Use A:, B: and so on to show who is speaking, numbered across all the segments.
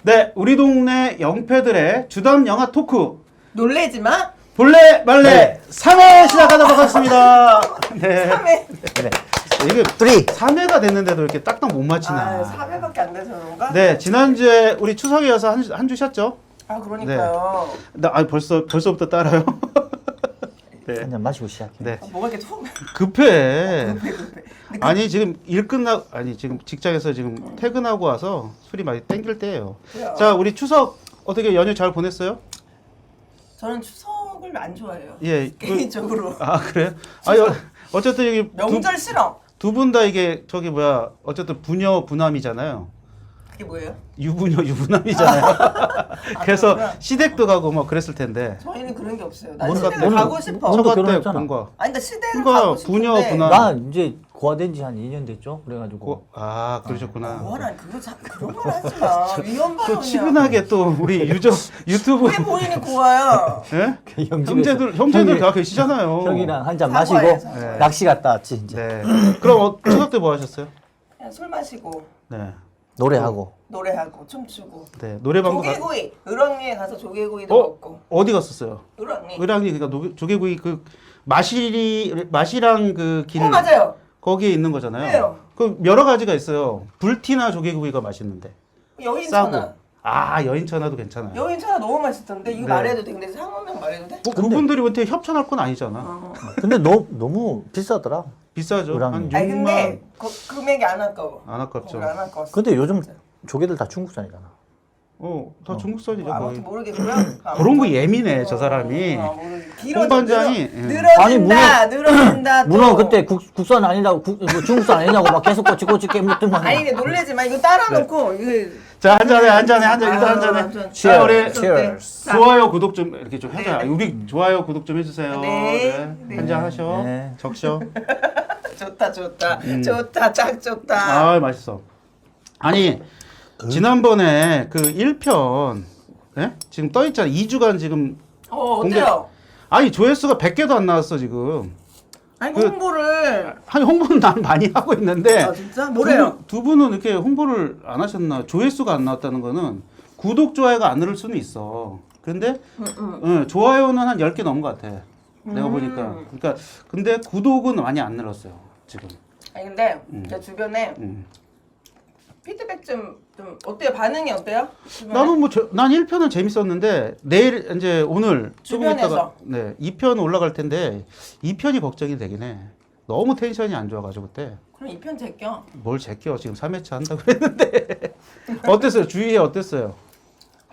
A: 네, 우리 동네 영패들의 주담 영화 토크
B: 놀래지 마.
A: 볼래 말래 3회 시작하도록 하겠습니다. 네.
B: 3회.
C: 네.
A: 이게
C: 3.
A: 3회가 됐는데도 이렇게 딱딱 못 맞히나.
B: 아, 4회밖에 안 돼서 그런가?
A: 네, 지난주에 우리 추석이어서 한 주 쉬었죠?
B: 아, 그러니까요.
A: 벌써부터 따라요? 네.
C: 한잔 마시고 시작해.
A: 네.
B: 아, 뭐가 이렇게 툭.
A: 급해.
B: 급해.
A: 아니 지금 지금 직장에서 지금 퇴근하고 와서 술이 많이 땡길 때예요.
B: 그래요.
A: 자, 우리 추석 어떻게 연휴 잘 보냈어요?
B: 저는 추석을 안 좋아해요.
A: 예.
B: 개인적으로.
A: 아, 그래요? 어쨌든 여기
B: 명절 싫어.
A: 두 분 다 이게 저기 뭐야 어쨌든 부녀 부남이잖아요.
B: 그게 뭐예요?
A: 유부녀 유부남이잖아요. 그래서
B: 그렇구나.
A: 시댁도 가고 뭐 그랬을 텐데.
B: 저희는 그런 게 없어요. 난
C: 뭔가-
B: 시댁을
C: 뭔가-
B: 가고 싶어.
C: 뭔가-
A: 처가 때
C: 결혼했잖아.
A: 본거.
B: 아니, 나 시댁을
A: 그러니까
B: 가고 싶은데.
A: 부녀, 부남.
C: 나 이제 고아된 지 한 2년 됐죠? 그래가지고.
A: 아, 그러셨구나.
B: 뭐라 그런 말 하지 마. 위험
A: 또
B: 발언이야.
A: 치근하게 또 우리 유튜브
B: 왜 본인이 고아야?
A: 예?
C: 형집에서
A: 형제들
C: 형이-
A: 다 계시잖아요.
C: 형이랑 한 잔
B: 사과해,
C: 마시고
B: 사과해.
C: 낚시 갔다 왔지 이제.
A: 네. 그럼 추석 때 뭐 하셨어요?
B: 그냥 술 마시고
A: 네.
C: 노래하고.
B: 노래하고 춤추고.
A: 네. 노래방도
B: 조개구이. 을왕리에 가서 조개구이도
A: 어?
B: 먹고.
A: 어디 갔었어요?
B: 을왕리.
A: 의랑이 그러니까 조개구이 그 마시랑 그 길
B: 맞아요.
A: 거기에 있는 거잖아요.
B: 네요.
A: 그 여러 가지가 있어요. 불티나 조개구이가 맛있는데.
B: 여인천하.
A: 싸고. 아, 여인천하도 괜찮아요.
B: 여인천하 너무 맛있던데 이거
A: 네.
B: 말해도 돼? 근데 상호명 말해도 돼?
A: 뭐
C: 근데-
A: 그분들이 한테 협찬할 건 아니잖아.
C: 근데 너무 비싸더라.
A: 비싸죠.
C: 의랑이.
A: 한
B: 아니
A: 6만
B: 근데 금액이 안 아까워.
A: 안 아깝죠.
B: 거기 안 아까웠어.
C: 근데 요즘 조개들 다 중국산이잖아.
A: 다 중국산이죠. 거의.
B: 아무튼 모르겠고요.
A: 그런 거 예민해, 저 사람이. 홍 반장이, 예.
C: 아니,
B: 늘어진다, 늘어진다. 또.
C: 문어 그때 국산 아니라고 뭐 중국산 아니냐고 막 계속 꼬치꼬치 깨물더만.
B: 아니 근데 놀래지 마. 이거 따라놓고 이거.
A: 자, 한 잔에, 일단 한 잔에. 자, 우리
C: Cheers.
A: 좋아요, 구독 좀 이렇게 좀 하자.
B: 네.
A: 우리 좋아요, 구독 좀 해주세요.
B: 네. 네.
A: 한 잔 하셔.
C: 네.
A: 적셔.
B: 좋다, 좋다, 짝 좋다.
A: 아, 맛있어. 아니, 지난번에 그 1편, 예? 지금 떠있잖아. 2주간 지금.
B: 어때요?
A: 아니, 조회수가 100개도 안 나왔어, 지금.
B: 아니
A: 그-
B: 홍보를.
A: 한 홍보는 난 많이 하고 있는데.
B: 아 진짜? 뭐래요?
A: 두 분은 이렇게 홍보를 안 하셨나? 조회수가 안 나왔다는 거는 구독, 좋아요가 안 늘을 수는 있어. 근데 좋아요는 한 10개 넘은 것 같아. 내가 보니까. 그러니까 근데 구독은 많이 안 늘었어요. 지금.
B: 아니 근데 제 주변에 피드백 좀 어때요? 반응이 어때요? 주변에?
A: 나는 난 1편은 재밌었는데 내일 이제 오늘 조금
B: 주변에서.
A: 있다가 2편 올라갈 텐데 2편이 걱정이 되긴 해. 너무 텐션이 안 좋아가지고 그때
B: 그럼 2편 제껴.
A: 뭘 제껴 지금 3회차 한다고 했는데 어땠어요? 주위에 어땠어요?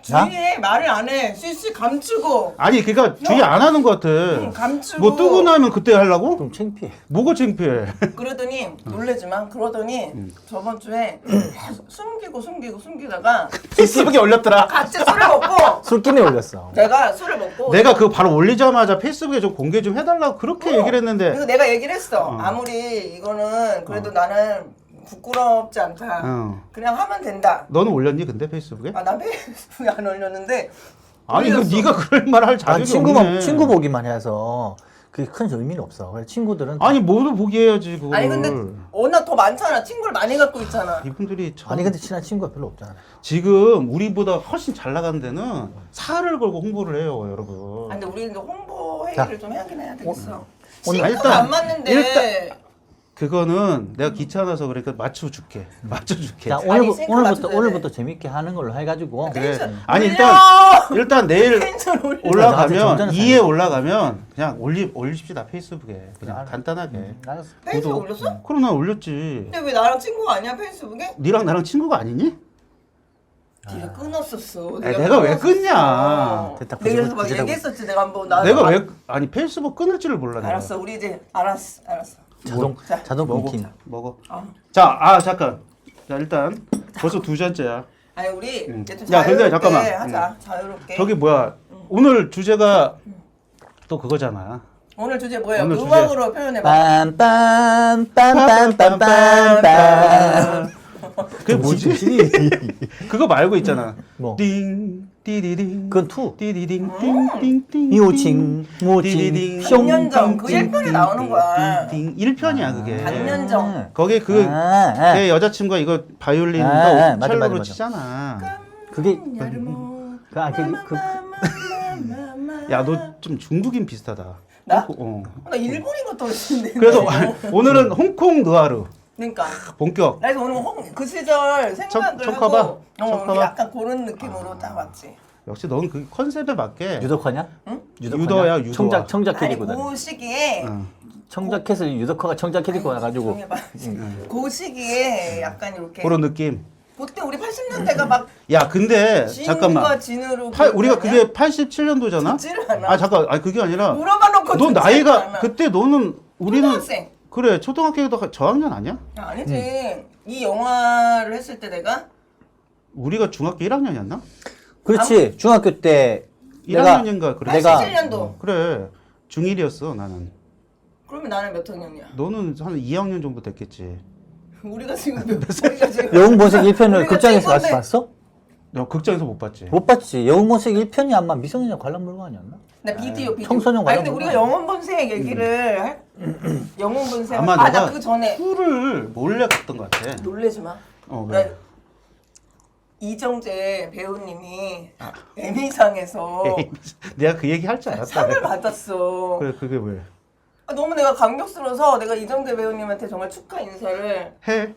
B: 주위에 말을 안 해. 실시 감추고.
A: 아니 그러니까 주위 안 하는 것 같아.
B: 감추고.
A: 뭐 뜨고 나면 그때 하려고?
C: 좀 창피해.
A: 뭐가 창피해?
B: 그러더니 놀래지만 그러더니 저번 주에 숨기다가
A: 페이스북에 올렸더라.
B: 같이 술을 먹고
C: 술김에 올렸어.
B: 내가 술을 먹고
A: 내가 그거 바로 올리자마자 페이스북에 좀 공개 좀 해달라고 그렇게 얘기를 했는데
B: 그리고 내가 얘기를 했어. 아무리 이거는 그래도 나는 부끄럽지 않다. 그냥 하면 된다.
A: 너는 올렸니 근데 페이스북에?
B: 난 페이스북에 안 올렸는데
A: 아니 그
B: 올렸어.
A: 네가 그럴 말 할
C: 난
A: 자격이 없네.
C: 친구 보기만 해서 그게 큰 의미는 없어. 그래서 친구들은
A: 아니 모두 보게 해야지 그거를.
B: 아니 근데 워낙 더 많잖아. 친구를 많이 갖고 있잖아.
A: 이분들이 참
C: 아니 근데 친한 친구가 별로 없잖아.
A: 지금 우리보다 훨씬 잘 나가는 데는 살을 걸고 홍보를 해요 여러분.
B: 아니 근데 우리는 홍보 회의를 좀 해야긴 해야 되겠어.
A: 오늘
B: 시간이
A: 일단-
B: 안 맞는데
A: 그거는 내가 귀찮아서 그러니까 맞춰줄게. 맞춰줄게.
C: 자
B: 아니, 생각 맞춰줘야 돼.
C: 오늘부터 재밌게 하는 걸로 해가지고.
A: 그래.
B: 텐션
A: 아니
B: 올려!
A: 일단 내일
B: 텐션 올려.
C: 나한테
A: 올라가면
C: 정전을
A: 2에 올라가면 그냥 올립시다 페이스북에 그냥
C: 알았어.
A: 간단하게.
C: 알았어.
B: 페이스북 올렸어?
A: 그럼 나 올렸지.
B: 근데 왜 나랑 친구가 아니야 페이스북에?
A: 니랑 나랑 친구가 아니니?
B: 네가 끊었었어.
A: 내가 왜 끊냐?
C: 됐다,
B: 내가 그래서 막
C: 부지런하고.
B: 얘기했었지. 내가 한번 나.
A: 내가 왜 아니 페이스북 끊을 줄을 몰라 내가.
B: 알았어. 우리 이제 알았어. 자,
C: 자동
A: 먹어.
C: 끊김.
A: 먹어.
B: 아.
A: 자, 잠깐. 자, 일단 벌써 2잔째야.
B: 아니 우리 이제 좀
A: 야, 근데
B: 자유롭게
A: 잠깐만.
B: 하자. 자유롭게.
A: 저기 뭐야? 오늘 주제가 또 그거잖아.
B: 오늘 주제 뭐예요?
A: 오늘 주제.
B: 음악으로 표현해봐.
C: 빰빰빰빰빰빰.
A: 그게 뭐지? 그거 말고 있잖아.
C: 뭐?
A: 띵 띠디딩.
C: 그건 투.
A: 띠디딩 띵띵띵.
C: 미호칭 모칭
B: 단년정 그 1편에 나오는 거야.
A: 1편이야 그게.
B: 단년정.
A: 거기 그 내 여자친구가 이거 바이올린과
C: 맞아,
A: 첼로로
C: 맞아.
A: 치잖아.
C: 그게
B: 야르모.
A: 야, 너 좀 중국인 비슷하다.
B: 나?
A: 어.
B: 나 일본인 것 떨어지는데.
A: 그래서 오늘은 홍콩 느와르
B: 그러니까.
A: 본격.
B: 나 그래서 오늘 그 시절 생각을
A: 청커바?
B: 하고
A: 청커바?
B: 약간 그런 느낌으로 딱 왔지.
A: 역시 넌 그 컨셉에 맞게.
C: 유덕화냐?
B: 응?
A: 유도야, 유도화.
C: 청작
B: 아니
C: 캐릭터다.
B: 그 시기에
A: 응.
C: 청작해서 유덕화가 청작 캐릭터 나가지고
B: 조용히 해봐. 그 시기에 약간 이렇게
A: 그런 느낌.
B: 그때 우리 80년대가 막
A: 야, 근데
B: 진과
A: 잠깐만.
B: 진으로
A: 우리가 그게 87년도잖아?
B: 듣지를 않아.
A: 아, 잠깐. 아니, 그게 아니라
B: 물어봐 놓고
A: 너
B: 듣지를
A: 나이가
B: 않아.
A: 그때 너는 우리는
B: 초등학생.
A: 그래. 초등학교도 저학년 아니야?
B: 야, 아니지. 이 영화를 했을 때 내가
A: 우리가 중학교 1학년이었나?
C: 그렇지. 중학교 때
A: 1학년인가 그래.
C: 내가
B: 87년도.
A: 그래. 중1이었어, 나는.
B: 그러면 나는 몇 학년이야?
A: 너는 한 2학년 정도 됐겠지.
B: 우리가 지금 우리가 지금
C: 영웅본색 1편을
B: 우리가
C: 극장에서
B: 친구인데.
C: 봤어?
A: 너 극장에서 못 봤지?
C: 못 봤지. 영웅본색 1편이 아마 미성년자 관람 물건이었나?
B: 나 비디오.
C: 청소년
B: 아니 근데
C: 관련
B: 우리가 영혼 본색 얘기를 할 영혼 본색
A: 아마
B: 나
A: 내가
B: 그 전에
A: 술을 몰래 갔던 것 같아.
B: 놀래지 마.
A: 어,
B: 나
A: 왜?
B: 이정재 배우님이 에미상에서
A: 내가 그 얘기 할 줄 알았다.
B: 상을
A: 내가.
B: 받았어.
A: 그래, 그게 왜?
B: 아, 너무 내가 감격스러워서 내가 이정재 배우님한테 정말 축하 인사를
A: 해.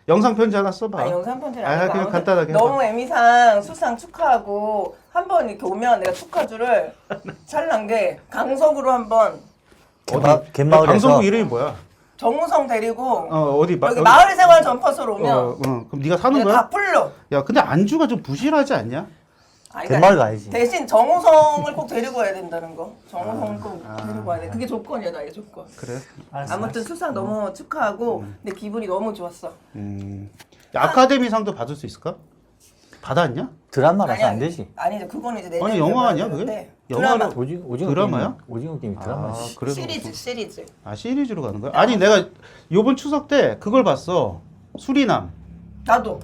A: 영상 편지 하나 써봐.
B: 아니 영상 편지를
A: 아,
B: 안
A: 그냥
B: 해서
A: 간단하게 해봐.
B: 너무 에미상 수상 축하하고 한번 이렇게 오면 내가 축하주를 찰난 게 강석으로 한번
C: 갯마을에서
A: 방송국 이름이 뭐야?
B: 정우성 데리고
A: 어디
B: 여기 마을 생활 전파서로 오면
A: 그럼 네가 사는
B: 내가
A: 거야?
B: 다 풀려.
A: 야, 근데 안주가 좀 부실하지 않냐?
B: 아니,
C: 갯마을 가야지.
B: 대신 정우성을 꼭 데리고 와야 된다는 거. 정우성을 꼭 데리고 와야 돼. 그게 조건이야, 나의 조건.
A: 그래.
B: 아무튼 수상 너무 축하하고 근데 기분이 너무 좋았어.
A: 야, 아카데미상도 받을 수 있을까? 받았냐?
C: 드라마라서 안 되지.
B: 아니죠. 그거는 이제 내년에
A: 아니, 영화 아니야,
B: 되는데.
A: 그게?
B: 드라마.
C: 오징어
A: 드라마야?
C: 게임이, 오징어 게임이 드라마지.
A: 아, 그래서
B: 시리즈.
A: 시리즈로 가는 거야? 아니, 내가 요번 추석 때 그걸 봤어. 수리남.
B: 나도.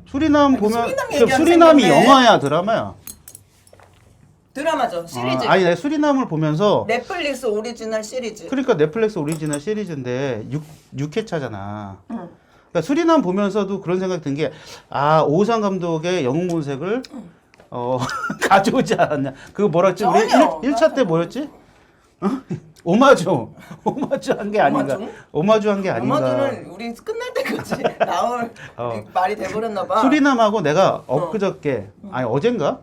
A: 수리남
B: 아니,
A: 보면
B: 수리남 얘기하면
A: 수리남이
B: 생겼네.
A: 영화야, 드라마야?
B: 드라마죠. 시리즈.
A: 아니, 내가 수리남을 보면서
B: 넷플릭스 오리지널 시리즈.
A: 그러니까 넷플릭스 오리지널 시리즈인데 6회차잖아.
B: 응.
A: 그러니까 수리남 보면서도 그런 생각이 든 게, 오상 감독의 영웅본색을 가져오지 않았냐. 그거 뭐랬지? 우리
B: 전혀.
A: 1차 때 뭐였지? 오마주 한 게 아닌가. 오마주 한 게 아닌가.
B: 엄마들은 우리 끝날 때까지 나올 말이 돼버렸나 봐.
A: 수리남하고 내가 엊그저께, 아니 어젠가?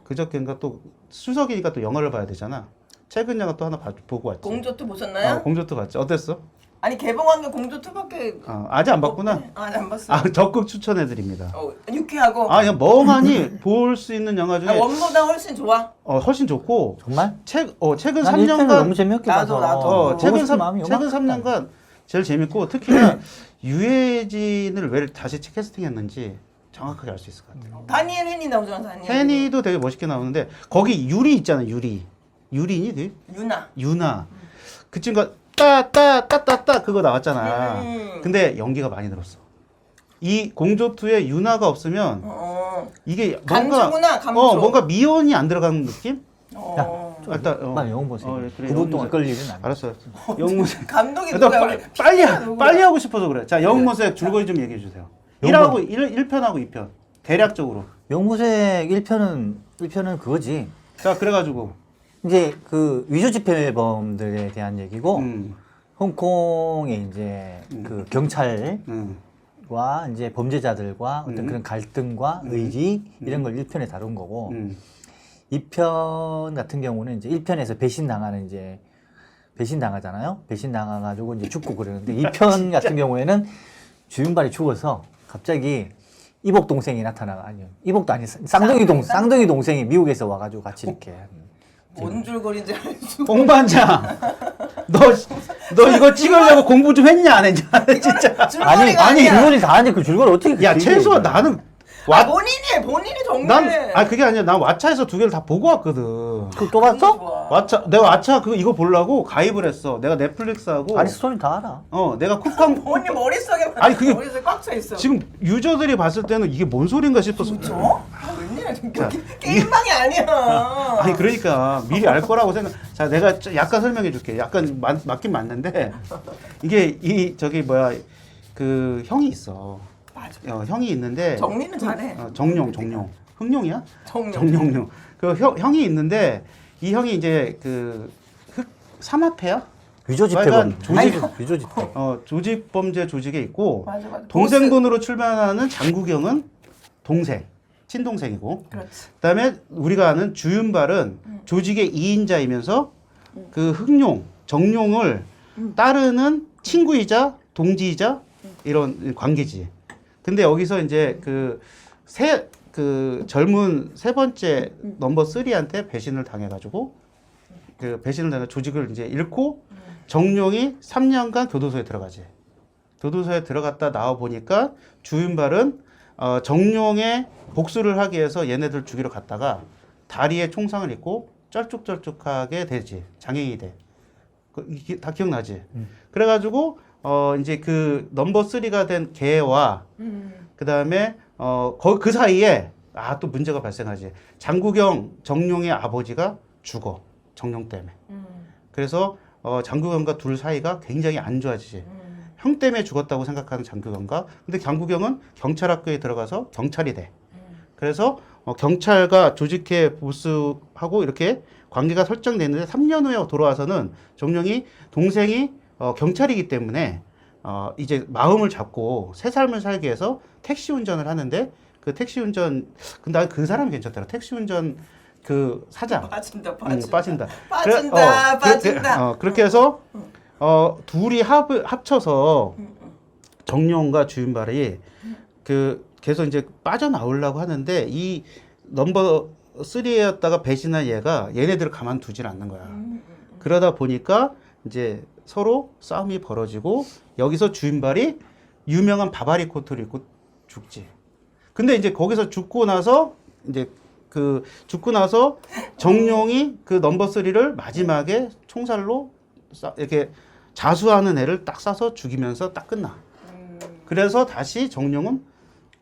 A: 그저께인가 또 수석이니까 또 영화를 봐야 되잖아. 최근 영화 또 하나 보고 왔지.
B: 공조2 보셨나요?
A: 공조2 봤지. 어땠어?
B: 아니 개봉한 게 공조2밖에
A: 아직 안 봤구나.
B: 아직 안 봤어.
A: 적극 추천해드립니다.
B: 유쾌하고
A: 그냥 멍하니 볼 수 있는 영화 중에
B: 원보다 훨씬 좋아.
A: 훨씬 좋고
C: 정말?
A: 최근
C: 난 1편을
A: 3년간
C: 너무 재미없게
B: 나도,
C: 봐서
B: 나도.
C: 보고
A: 최근
C: 싶은 마음이
A: 최근
C: 요만큼
A: 3년간 제일 재밌고 특히나 유해진을 왜 다시 캐스팅했는지 정확하게 알 수 있을 것 같아요.
B: 다니엘 헨이 나오잖아. 다니엘.
A: 혜니도 되게 멋있게 나오는데 거기 유리 있잖아. 유리인이 그 유나 그 친구가 따따따따따 그거 나왔잖아. 근데 연기가 많이 늘었어. 이 공조2에 유나가 없으면 이게 뭔가
B: 감초구나, 감초.
A: 뭔가 미연이 안 들어가는 느낌? 일단
C: 난 영웅본색
A: 그래,
C: 9분 동안
A: 영웅본색.
C: 끌 일은 아니야.
A: 알았어. 영웅모색.
B: 감독이
A: 너
B: 누구야?
A: 빨리 하고 싶어서 그래. 자, 영웅모색 줄거리 좀 얘기해 주세요. 1편하고 2편. 대략적으로.
C: 영웅본색 1편은 그거지.
A: 자, 그래가지고.
C: 이제 그 위조 지폐범들에 대한 얘기고
A: 음.
C: 홍콩의 이제 그 경찰과 이제 범죄자들과 어떤 그런 갈등과 의리 이런 걸 1편에 다룬 거고 2편 같은 경우는 이제 1편에서 배신 당하잖아요. 배신 당해가지고 이제 죽고 그러는데 2편 같은 경우에는 주윤발이 죽어서 갑자기 이복 동생이 아니요. 이복도 아니 쌍둥이 동생이 미국에서 와가지고 같이 이렇게
B: 뭔 줄거리인지 알수.
A: 홍반장. 너 이거 찍으려고 공부 좀 했냐 안 했냐? 진짜.
B: 줄거리가 아니야.
C: 줄거리 다 하는데 그 줄거리 어떻게
A: 야,
C: 길게
A: 최소한
C: 얘기해.
A: 나는
B: 본인이 정말.
A: 그게 아니라 난 왓챠에서 2개를 다 보고 왔거든.
C: 그거 또 봤어?
B: 좋아.
A: 내가 왓챠 이거 보려고 가입을 했어. 내가 넷플릭스하고.
C: 아니 스토리 다 알아.
A: 내가 쿠팡.
B: 본인 머릿속에
A: 아니, 그게-
B: 머릿속에 꽉 차 있어.
A: 지금 유저들이 봤을 때는 이게 뭔 소린가 싶었어.
B: 웬일이야 지금 게임방이 아니야.
A: 아니 그러니까 미리 알 거라고 생각. 자, 내가 약간 설명해 줄게. 약간 맞긴 맞는데 이게 그 형이 있어.
B: 맞아.
A: 형이 있는데
B: 정리는 잘해.
A: 정용. 흥룡이야? 정용용. 그 형이 있는데 이 형이 이제 그 삼합회야?
C: 위조지폐범.
A: 조직
C: 위조지폐.
A: 조직 범죄 조직에 있고
B: 맞아.
A: 동생분으로 출마하는 장국영은 동생, 친동생이고.
B: 그렇지.
A: 그다음에 우리가 아는 주윤발은 조직의 2인자이면서 그 흥룡, 정룡을 따르는 친구이자 동지이자 이런 관계지. 근데 여기서 이제 그 젊은 세 번째 넘버 3한테 배신을 당해가지고 그 배신을 당해 조직을 이제 잃고 정룡이 3년간 교도소에 들어가지. 교도소에 들어갔다 나와 보니까 주윤발은 정룡의 복수를 하기 위해서 얘네들 죽이러 갔다가 다리에 총상을 입고 쩔쭉쩔쭉하게 되지. 장애인이 돼. 이게 다 기억나지? 그래가지고 이제 그 넘버 3가 된 걔와 그 다음에 그 사이에 또 문제가 발생하지. 장국영, 정룡의 아버지가 죽어. 정룡 때문에. 그래서 장국영과 둘 사이가 굉장히 안 좋아지지. 형 때문에 죽었다고 생각하는 장국영과 근데 장국영은 경찰학교에 들어가서 경찰이 돼. 그래서 경찰과 조직회 보수하고 이렇게 관계가 설정돼 있는데 3년 후에 돌아와서는 정룡이 동생이 경찰이기 때문에 이제 마음을 잡고 새 삶을 살기 위해서 택시 운전을 하는데 그 택시 운전 근데 난 그 사람이 괜찮더라. 택시 운전 그 사장
B: 빠진다.
A: 빠진다.
B: 빠진다.
A: 그렇게 해서 둘이 합쳐서 정룡과 주윤발이 계속 이제 빠져나오려고 하는데 이 넘버 3였다가 배신한 얘가 얘네들을 가만두질 않는 거야. 그러다 보니까 이제 서로 싸움이 벌어지고 여기서 주윤발이 유명한 바바리 코트를 입고 죽지. 근데 이제 거기서 죽고 나서 정룡이 그 넘버 3를 마지막에 총살로 이렇게 자수하는 애를 딱 쏴서 죽이면서 딱 끝나. 그래서 다시 정룡은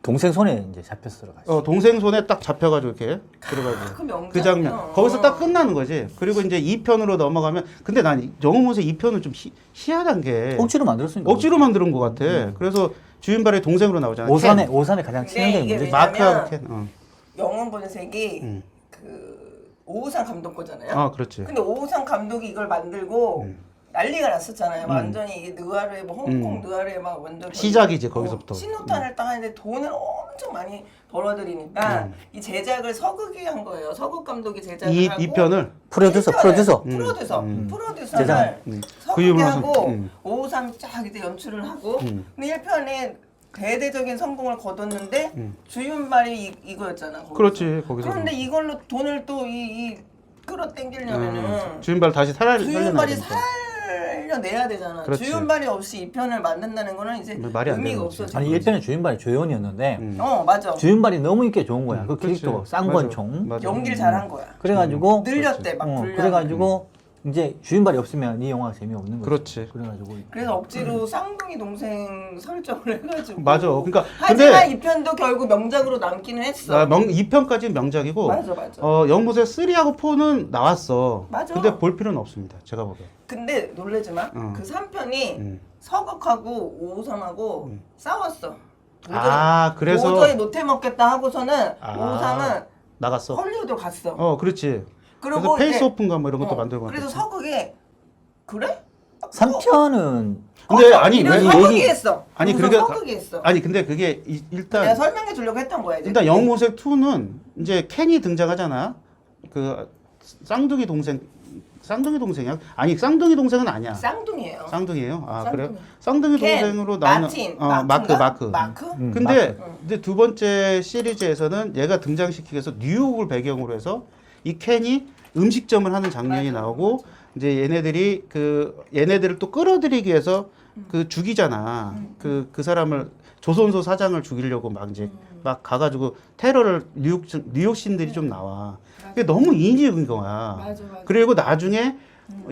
C: 동생 손에 이제 잡혔어.
A: 동생 손에 딱 잡혀가지고 이렇게 들어가지고 그 장면 거기서 딱 끝나는 거지. 그리고 이제 2편으로 넘어가면 근데 난 영웅모세 2편은 좀 희한한 게
C: 억지로 만들었으니까.
A: 억지로 만드는 것 같아. 그래서 주윤발의 동생으로 나오잖아.
C: 오산에 가장 치명적인
B: 이게
C: 문제.
A: 마크하고 켄.
B: 영웅 본색이 그 오우상 감독 거잖아요.
A: 아, 그렇지.
B: 근데 오우상 감독이 이걸 만들고 난리가 났었잖아요. 완전히 이게 느와르에 홍콩 느와르에 막 완전
A: 시작이지 거기서부터.
B: 신호탄을 딱 하는데 돈을 엄청 많이 벌어들이니까 이 제작을 서극이 한 거예요. 서극 감독이 제작을 하고
A: 이 편을
C: 프로듀서를
B: 제작을 서극이
A: 이름으로
B: 하고 오우상이 쫙 이제 연출을 하고 근데 1편에 대대적인 성공을 거뒀는데 주윤발이 이거였잖아. 거기서.
A: 그렇지 거기서.
B: 그런데 이걸로 돈을 또 끌어당기려면은
A: 주윤발 다시
B: 주윤발이
A: 살려내야
B: 살려내야 되잖아.
A: 그렇지.
B: 주윤발이 없이 2편을 만든다는 거는 이제
A: 말이 안
B: 의미가
A: 되는
B: 없어져.
C: 아니 1편에 주윤발이 조연이었는데
B: 맞아.
C: 주윤발이 너무 인기 좋은 거야. 그
A: 그렇지.
C: 캐릭터가 쌍권총.
A: 맞아.
B: 연기를 잘한 거야.
C: 그래가지고
B: 늘렸대 막 분량.
C: 그래가지고 이제 주윤발이 없으면 이 영화가 재미없는 거지.
A: 그렇지.
C: 그래가지고
B: 그래서 억지로 쌍둥이 동생 설정을 해가지고.
A: 맞아. 그러니까
B: 하지만
A: 근데
B: 2편도 결국 명작으로 남기는 했어.
A: 2편까지는 명작이고
B: 맞아.
A: 영모세 3하고 4는 나왔어.
B: 맞아.
A: 근데 볼 필요는 없습니다. 제가 보기에.
B: 근데 놀라지 마. 그 3편이 서극하고 오우상하고 싸웠어.
A: 그래서
B: 도저히 못해 먹겠다 하고서는 오우상은
A: 나갔어.
B: 헐리우드로 갔어.
A: 그렇지.
B: 그리고
A: 그래서 페이스
B: 이제-
A: 오픈가 뭐 이런 것도 만들고.
B: 그래서 서극이 그래?
C: 3편은
A: 근데 아니 왜
B: 서극이 했어.
A: 아니
B: 그래서
A: 그러니까
B: 서극이 했어.
A: 아니 근데 그게
B: 내가
A: 일단
B: 설명해 주려고 했던 거야. 이제.
A: 일단 영모색 2는 이제 켄이 등장하잖아. 그 쌍둥이 동생이야? 아니 쌍둥이 동생은 아니야.
B: 쌍둥이에요.
A: 쌍둥이에요?
B: 쌍둥이.
A: 그래요? 쌍둥이
B: 켄,
A: 동생으로 나오는 마크.
B: 마크?
A: 근데 이제 두 번째 시리즈에서는 얘가 등장시키기 위해서 뉴욕을 배경으로 해서 이 켄이 음식점을 하는 장면이 나오고 이제 얘네들을 또 끌어들이기 위해서 그 죽이잖아. 그 사람을 조선소 사장을 죽이려고 막 이제 막 가가지고 테러를 뉴욕 신들이 좀 나와. 그게 너무 인위적인 거야.
B: 맞아.
A: 그리고 나중에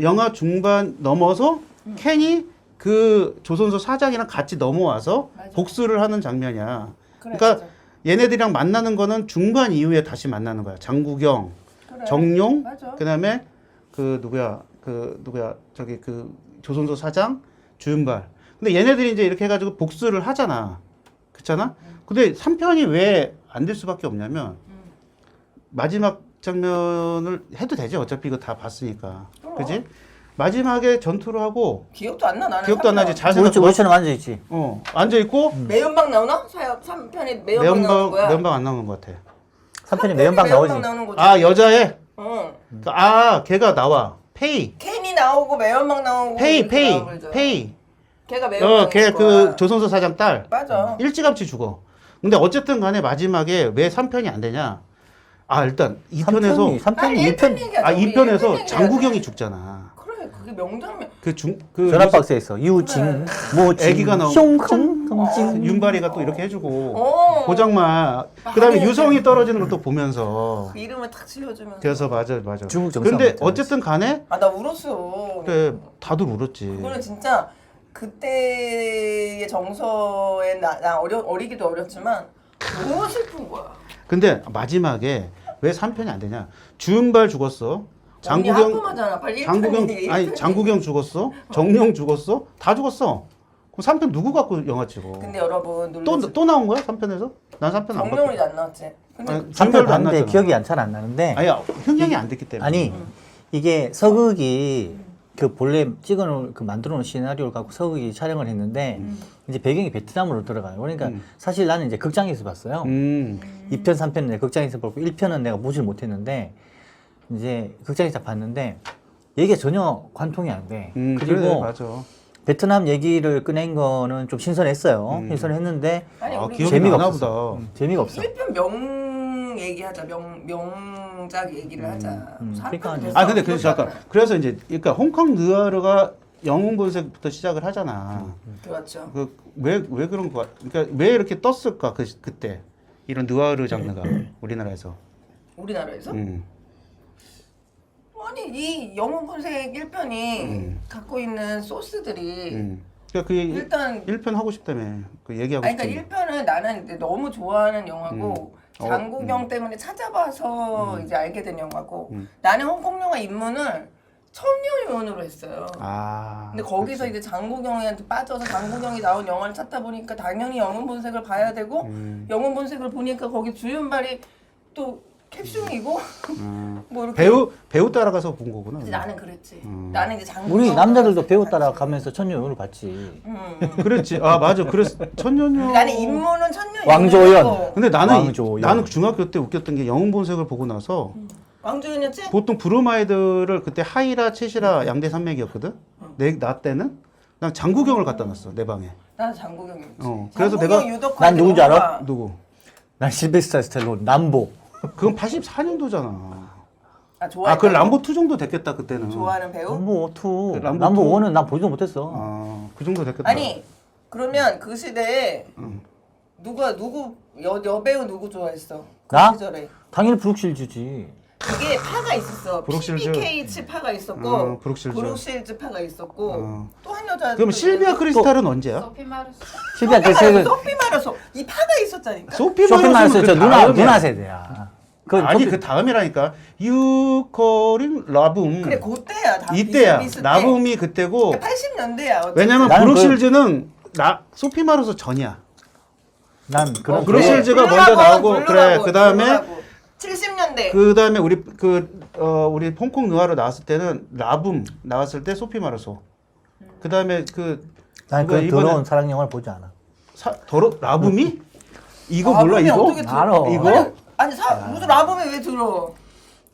A: 영화 중반 넘어서 켄이 그 조선소 사장이랑 같이 넘어와서 복수를 하는 장면이야. 그러니까 얘네들이랑 만나는 거는 중반 이후에 다시 만나는 거야. 장국영, 정룡, 그다음에 그 누구야 저기 그 조선소 사장 주윤발. 근데 얘네들이 이제 이렇게 해가지고 복수를 하잖아. 그렇잖아? 근데 3편이 왜 안 될 수밖에 없냐면 마지막 장면을 해도 되지. 어차피 이거 다 봤으니까. 그지? 마지막에 전투를 하고
B: 기억도 안 나. 나는
A: 기억도 안 나지. 잘
C: 우리처럼
A: 생각해봐.
C: 앉아있지.
A: 앉아있고
B: 매운방 나오나? 3편에 매운방 나오는 거야.
A: 매운방 안 나오는 것 같아.
C: 3편이 매운방 나오지.
B: 나오는 거지.
A: 아, 여자애?
B: 어.
A: 걔가 나와. 페이.
B: 캔이 나오고 매운방 나오고.
A: 페이.
B: 걔가 매운방.
A: 걔 그 조선소 사장 딸.
B: 맞아.
A: 일찌감치 죽어. 근데 어쨌든 간에 마지막에 왜 3편이 안 되냐? 일단 2편에서
C: 3편이 2편.
A: 2편에서 장국영이 죽잖아.
B: 그래, 그게 명장면.
C: 전화박스에서 유징 모징
A: 애기가 나오고
C: 숑콩콩징
A: 윤바리가 또 이렇게 해주고
B: 어.
A: 고장만 그다음에 유성이 떨어지는 것도 보면서
B: 그 이름을 탁 지어주면서.
A: 그래서 맞아
C: 중국 정상
A: 근데
C: 맞잖아.
A: 어쨌든 간에
B: 나 울었어.
A: 그래 다들 울었지.
B: 그거는 진짜 그때의 정서에 나 어리기도 어렸지만 너무 슬픈 거야.
A: 근데 마지막에 왜 3편이 안 되냐? 주은발 죽었어.
B: 언니 하품하잖아. 빨리
A: 장국영 죽었어. 정령 죽었어. 다 죽었어. 그럼 3편 누구 갖고 영화 찍어?
B: 근데 여러분
A: 또 나온 거야? 3편에서? 난 3편 안
B: 정령이
A: 봤어.
B: 안 나왔지. 근데
C: 3편
A: 안
C: 봤는데
A: 나왔잖아.
C: 기억이 잘 안 나는데
A: 아니 흥행이 안 됐기 때문에.
C: 아니 이게 서극이 그 본래 찍어놓은 그 만들어놓은 시나리오를 갖고 서극이 촬영을 했는데 이제 배경이 베트남으로 들어가요. 그러니까 사실 나는 이제 극장에서 봤어요. 2편, 3편은 내가 극장에서 보고 1편은 내가 보질 못했는데 이제 극장에서 봤는데 얘기가 전혀 관통이 안 돼.
A: 그래,
C: 그리고
A: 맞아.
C: 베트남 얘기를 꺼낸 거는 좀 신선했어요. 신선했는데
B: 아니 우리
A: 기억이
C: 재미가
A: 나나
C: 없었어.
A: 보다.
C: 재미가 없어.
B: 1편 명 얘기하자. 명작 얘기를 하자.
C: 그러니까
A: 근데 그래서 잠깐. 그래서 이제 그러니까 홍콩 느와르가 영웅 본색부터 시작을 하잖아.
B: 그렇죠.
A: 왜 그런 거? 그러니까 왜 이렇게 떴을까? 그때 이런 느와르 장르가 우리나라에서.
B: 우리나라에서?
A: 음.
B: 아니 이 영웅 본색 1편이 갖고 있는 소스들이
A: 그러니까 그
B: 일단
A: 1편 하고 싶다며. 그 얘기하고
B: 그러니까
A: 싶다며.
B: 1편은 나는 이제 너무 좋아하는 영화고 장국영 때문에 찾아봐서 이제 알게 된 영화고 나는 홍콩 영화 입문을 천녀요원으로 했어요. 근데 거기서 이제 장국영한테 빠져서 장국영이 나온 영화를 찾다 보니까 당연히 영웅 본색을 봐야 되고 영웅 본색을 보니까 거기 주윤발이 또 캡슐이고 뭐 이렇게
A: 배우 따라가서 본 거구나.
B: 근데 나는 그랬지. 나는 이제 장국영
C: 우리 남자들도 배우 따라가면서 천녀용을 봤지.
A: 그랬지. 맞아. 그래서 천년요.
B: 나는 입문은 천녀
C: 왕조연.
A: 근데
C: 왕조연.
A: 나는 중학교 때 웃겼던 게 영웅 본색을 보고 나서
B: 왕조연이었지?
A: 보통 브로마이드를 그때 하이라, 챗이라 양대 산맥이었거든. 나 때는 난 장국영을 갖다 놨어 내 방에.
B: 나는 장국영이었지.
A: 그래서
B: 장국영
A: 내가
B: 유독
C: 난 누군지 알아?
A: 누구?
C: 난 실베스타 스텔론 남보.
A: 그건 84년도잖아.
B: 좋아했다고?
A: 그 람보 2 정도 됐겠다 그때는.
B: 좋아하는 배우?
C: 남보 2.
A: 람보
C: 남보
A: 2?
C: 1은 난 보지도 못했어.
A: 그 정도 됐겠다.
B: 아니 그러면 그 시대에 누구 여배우 누구 좋아했어? 그
C: 나?
B: 시절에
C: 당연히 브룩실즈지.
B: 그게 파가 있었어.
A: 브룩실즈.
B: PBK치 파가 있었고
A: 브룩실즈.
B: 파가 있었고 또 한 여자.
A: 그럼 실비아 크리스탈은 언제야?
D: 소피 마르스.
C: 실비아 그
B: 소피 마르소 이 파가 있었다니까.
A: 소피
C: 쇼핑
A: 마르소는
C: 말했어. 저
A: 그
C: 누나
A: 다음이야.
C: 세대야.
A: 아니 그 다음이라니까. 유커린 라붐.
B: 그래 그때야 다
A: 이때야.
B: 비슷비슷해.
A: 라붐이 그때고.
B: 80년대야.
A: 왜냐면
C: 나는
A: 브룩실즈는 소피 마르소 전이야.
C: 난 그런
A: 브룩실즈가 먼저 나오고 그래. 그다음에
B: 70년대.
A: 그다음에 우리 홍콩 느와르 나왔을 때는 라붐 나왔을 때 소피 마르소. 그다음에
C: 난 그 더러운 사랑 영화를 보지 않아.
A: 라붐이? 이거 몰라
B: 라붐이
A: 이거?
B: 어떻게
C: 알아.
A: 이거?
B: 아니 무슨 라붐이 왜 들어?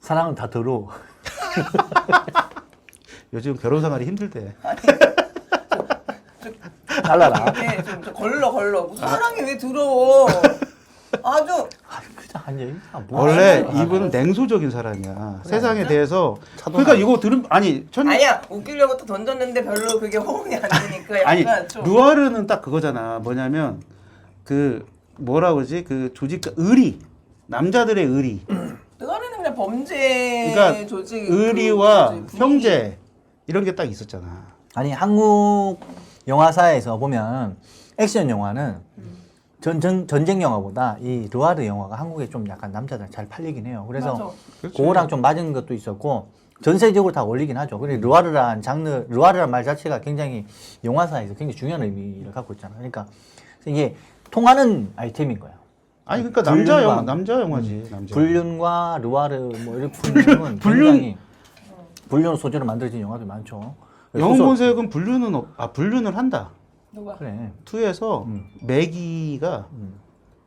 C: 사랑은 다 더러워.
A: 요즘 결혼 생활이 힘들대.
C: 달라라.
B: 이게 좀 걸러 무슨 사랑이 왜 들어? 아주
C: 그냥 한 얘기야.
A: 원래 이분은 냉소적인 사람이야. 세상에 대해서. 그러니까 이거
B: 아니야 웃기려고 또 던졌는데 별로 그게 호응이 안 되니까 약간
A: 아니
B: 좀
A: 누아르는 딱 그거잖아. 뭐냐면 뭐라 그러지? 그 조직 의리. 남자들의 의리.
B: 누가는 그냥 범죄
A: 그러니까
B: 조직
A: 의리와
B: 그
A: 형제 이런 게 딱 있었잖아.
C: 아니 한국 영화사에서 보면 액션 영화는 전쟁 영화보다 이 르와르 영화가 한국에 좀 약간 남자들 잘 팔리긴 해요. 그래서 그거랑 좀 맞은 것도 있었고 전 세계적으로 다 올리긴 하죠. 그리고 르와르란 말 자체가 굉장히 영화사에서 굉장히 중요한 의미를 갖고 있잖아요. 그러니까 이게 통하는 아이템인 거예요.
A: 아니 그러니까 남자 영화지. 남자.
C: 불륜과 르와르 뭐 이렇게 불륜은 굉장히 불륜 소재로 만들어진 영화들 많죠.
A: 영웅본색은 불륜을 한다.
B: 누가?
C: 그래.
A: 2에서 매기가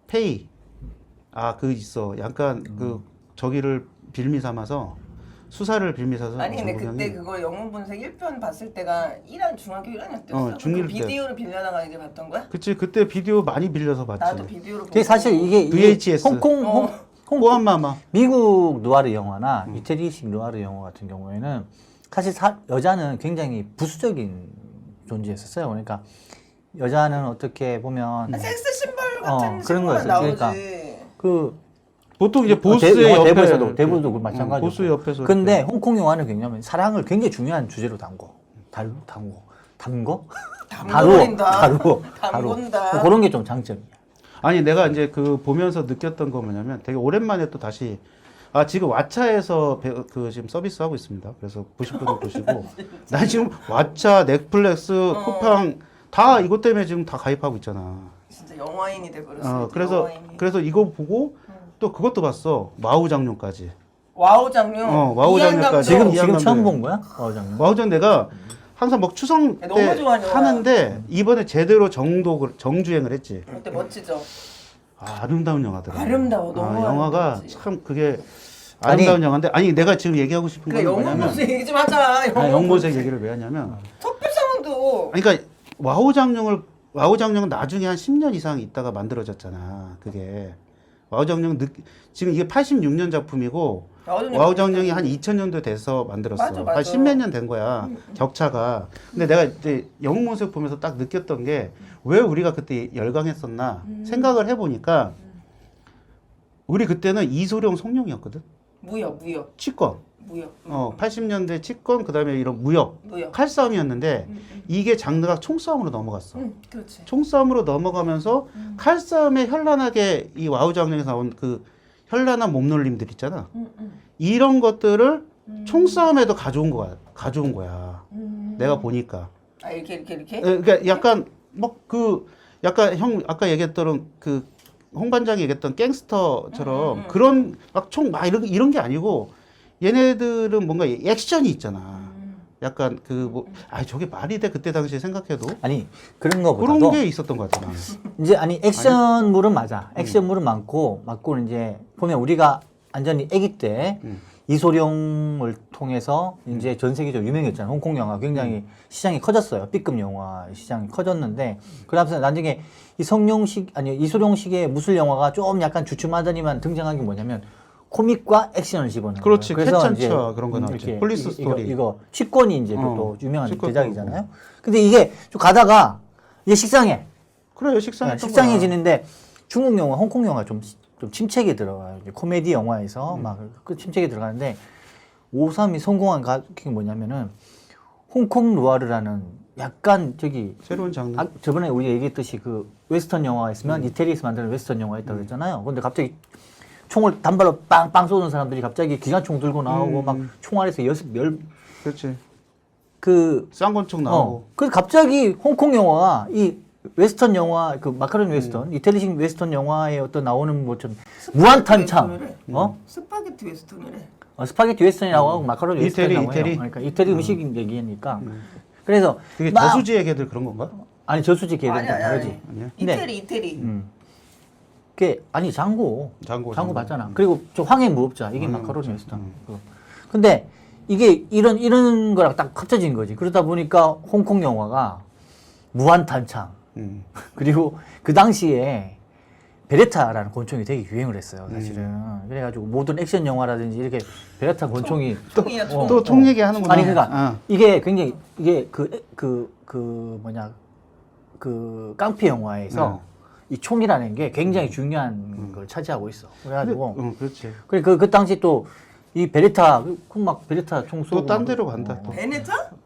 A: 페이 그 있어. 약간 그 저기를 빌미 삼아서 수사를 빌미 삼아서
B: 아니 근데
A: 정보경이
B: 그때 그거 영웅본색 1편 봤을 때가 중학교 1학년 때였어?
A: 중1
B: 그
A: 때.
B: 비디오를 빌려다가 이제 봤던 거야?
A: 그치 그때 비디오 많이 빌려서 봤지.
B: 나도 비디오로
C: 그게 사실 이게
A: VHS.
C: 홍콩
A: 꼬한마마.
C: 미국 누아르 영화나 이태리식 누아르 영화 같은 경우에는 사실 여자는 굉장히 부수적인 존재였었어요. 그러니까 여자는 어떻게 보면
B: 섹스 심벌 같은
C: 그런
B: 식으로만
C: 거였어요.
B: 나오지.
C: 그러니까 그
A: 보통 이제 보스의
C: 영화
A: 옆에
C: 대부에서도 대부도 마찬가지고.
A: 보스 옆에서.
C: 근데 홍콩 영화는 굉장히 사랑을 굉장히 중요한 주제로
B: 담근다.
C: 그런 게 좀 장점이야.
A: 아니 내가 이제 그 보면서 느꼈던 거 뭐냐면 되게 오랜만에 또 다시 지금 왓챠에서 지금 서비스 하고 있습니다. 그래서 보실 분들 보시고 나 지금 왓챠, 넷플릭스, 쿠팡 다 이것 때문에 지금 다 가입하고 있잖아.
B: 진짜 영화인이 돼버렸어.
A: 그래서 이거 보고 또 그것도 봤어. 와우 장룡까지.
B: 와우 장룡.
A: 와우 장룡까지.
C: 지금 처음 본 거야? 와우 장룡.
A: 와우 장 내가 항상 막 추석 때
B: 너무 좋아하는
A: 하는데 이번에 제대로 정주행을 했지.
B: 그때 멋지죠.
A: 아름다운 영화더라.
B: 아름다워 너무
A: 영화가
B: 아름답지.
A: 참 그게 아름다운 영화인데 내가 지금 얘기하고 싶은 건 뭐냐면
B: 영웅본색 얘기 좀 하자.
A: 영웅본색 얘기를 왜 하냐면
B: 석필상도
A: 그러니까 와우 장룡은 나중에 한 10년 이상 있다가 만들어졌잖아. 그게 와우 장룡 지금 이게 86년 작품이고 와우 장룡이 한 2000년도 돼서 만들었어.
B: 맞아.
A: 한 10몇 년 된 거야. 격차가. 근데 내가 이제 영웅본색 보면서 딱 느꼈던 게 왜 우리가 그때 열광했었나 생각을 해보니까 우리 그때는 이소룡 송룡이었거든.
B: 무역.
A: 치권.
B: 무역.
A: 80년대 치권 그다음에 이런 무역. 칼싸움이었는데 이게 장르가 총싸움으로 넘어갔어.
B: 그렇지.
A: 총싸움으로 넘어가면서 칼싸움에 현란하게 이 와우 장면에서 나온 그 현란한 몸놀림들 있잖아. 이런 것들을 총싸움에도 가져온 거야. 내가 보니까.
B: 이렇게?
A: 그러니까 약간 약간 형 아까 얘기했던 그 홍 반장이 얘기했던 갱스터처럼 그런 막 총 막 이런 게 아니고 얘네들은 뭔가 액션이 있잖아. 약간 저게 말이 돼 그때 당시에 생각해도
C: 아니 그런 거보다도
A: 그런 게 있었던 것 같아.
C: 이제 액션물은 맞아. 액션물은 많고 이제 보면 우리가 완전히 아기 때 이소룡을 통해서 이제 전 세계적으로 유명했잖아요. 홍콩 영화 굉장히 시장이 커졌어요. B급 영화 시장이 커졌는데 그러면서 나중에 이소룡식의 무술 영화가 좀 약간 주춤하더니만 등장한 게 뭐냐면 코믹과 액션을 집어넣는
A: 그렇지.
C: 거예요. 그래서
A: 이제 그런 거 나왔지. 폴리스 스토리.
C: 이거 치권이 이제 또 유명한 대작이잖아요. 근데 이게 좀 가다가 이제 식상해.
A: 그래 식상했던
C: 식상해지는데 중국 영화, 홍콩 영화 좀 침체기에 들어가요. 코미디 영화에서 막 그 침체기에 들어가는데 5.3이 성공한 게 뭐냐면은 홍콩 루아르라는 약간
A: 새로운 장르.
C: 저번에 우리 얘기했듯이 그 웨스턴 영화가 있으면 이태리에서 만드는 웨스턴 영화가 있다고 그랬잖아요. 근데 갑자기 총을 단발로 빵빵 쏘는 사람들이 갑자기 기관총 들고 나오고 막 총알에서
A: 그렇지.
C: 그
A: 쌍권총 나오고.
C: 그 갑자기 홍콩 영화가 이 웨스턴 영화 그 마카로니 웨스턴 이태리식 웨스턴 영화에 어떤 나오는 뭐좀 무한탄창
B: 스파게티 웨스턴이래.
C: 스파게티 웨스턴이라고 하고 마카로니 웨스턴이라고 해요. 그러니까 이태리 음식 얘기니까. 그래서
A: 그게 저수지의 개들 그런 건가?
C: 아니 저수지 개들은 좀 다르지.
B: 이태리.
C: 그게 장고 봤잖아. 그리고 저 황해 무법자 이게 마카로니 웨스턴. 근데 이게 이런 거랑 딱 합쳐진 거지. 그러다 보니까 홍콩 영화가 무한탄창 그리고 그 당시에 베레타라는 권총이 되게 유행을 했어요, 사실은. 그래가지고 모든 액션 영화라든지 이렇게 베레타 권총이
A: 또 총 얘기하는구나.
C: 아니 그러니까 이게 굉장히 그 깡패 영화에서 이 총이라는 게 굉장히 중요한 걸 차지하고 있어. 그래가지고
A: 그렇지.
C: 그 당시 또 이 베레타 총 쏘고
A: 또 딴 데로 간다. 또.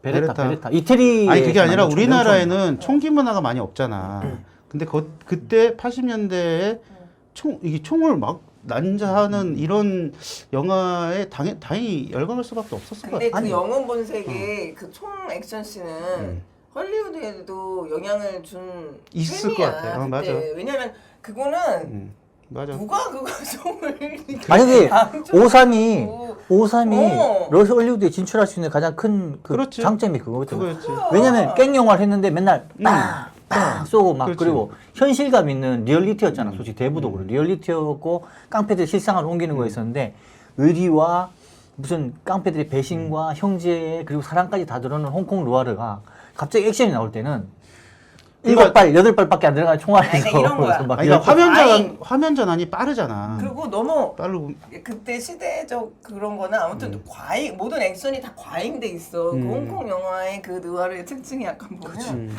C: 베레타 이태리
A: 아니 그게 아니라 우리나라에는 총기 문화가 많이 없잖아. 근데 그때 80년대에 이게 총을 막 난자하는 이런 영화에 당연히 열광할 수밖에 없었을 것 같아.
B: 근데 그 영웅본색의 그 총 액션 씬은 헐리우드에도 영향을 준
A: 있을
B: 셈이야,
A: 것 같아.
B: 그때.
A: 맞아.
B: 왜냐면 그거는
A: 맞아.
B: 누가 그거 송을
C: 아니 근데
B: 강조하고.
C: 53이 러시 헐리우드에 진출할 수 있는 가장 큰 그
A: 그렇지.
C: 장점이 그거거든.
A: 그거였지.
C: 왜냐면 깽 영화를 했는데 맨날 빵 쏘고 막
A: 그렇지.
C: 그리고 현실감 있는 리얼리티였잖아. 솔직히 대부도로 리얼리티였고 깡패들 실상을 옮기는 거였었는데 의리와 무슨 깡패들의 배신과 형제 그리고 사랑까지 다 드러나는 홍콩 루아르가 갑자기 액션이 나올 때는
A: 그러니까-
C: 7발, 8발밖에 안 들어가는 총알에서
B: 그러니까 이런 거야.
C: 막
A: 아니, 그러니까
B: 아니.
A: 화면 전환이 빠르잖아.
B: 그리고 너무
A: 빠르고
B: 그때 시대적 그런 거는 아무튼 과잉 모든 액션이 다 과잉돼 있어. 그 홍콩 영화의 그 느와르의 특징이 약간 보면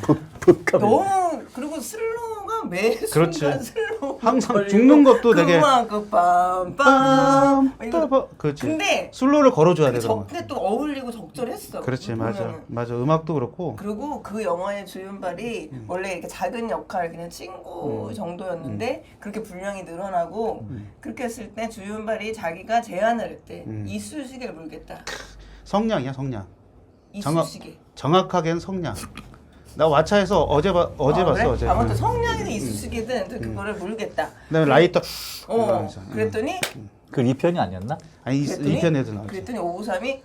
B: 너무 그리고 슬로우가 매
A: 그렇지.
B: 순간 슬로우
A: 항상 죽는 것도 되게
B: 그 빰빰 이거
A: 그렇지.
B: 근데
A: 슬로우를 걸어줘야 돼. 그러면.
B: 근데 또 어울리고 적절했어.
A: 그렇지, 맞아,
B: 보면은.
A: 맞아. 음악도 그렇고.
B: 그리고 그 영화의 주윤발이 원래 이렇게 작은 역할 그냥 친구 정도였는데 그렇게 분량이 늘어나고 그렇게 했을 때 주윤발이 자기가 제안을 했대. 이쑤시개를 물겠다.
A: 성량이야, 성량.
B: 이쑤시개.
A: 정확하게는 성량. 나 왓챠에서 어제 봤어,
B: 그래?
A: 어제.
B: 아무튼 성량이든 이쑤시개든 그거를 물겠다.
A: 그다음에 라이터.
B: 그랬더니
C: 그 리편이 아니었나?
A: 아니 이 편에도 나왔지.
B: 그랬더니 553이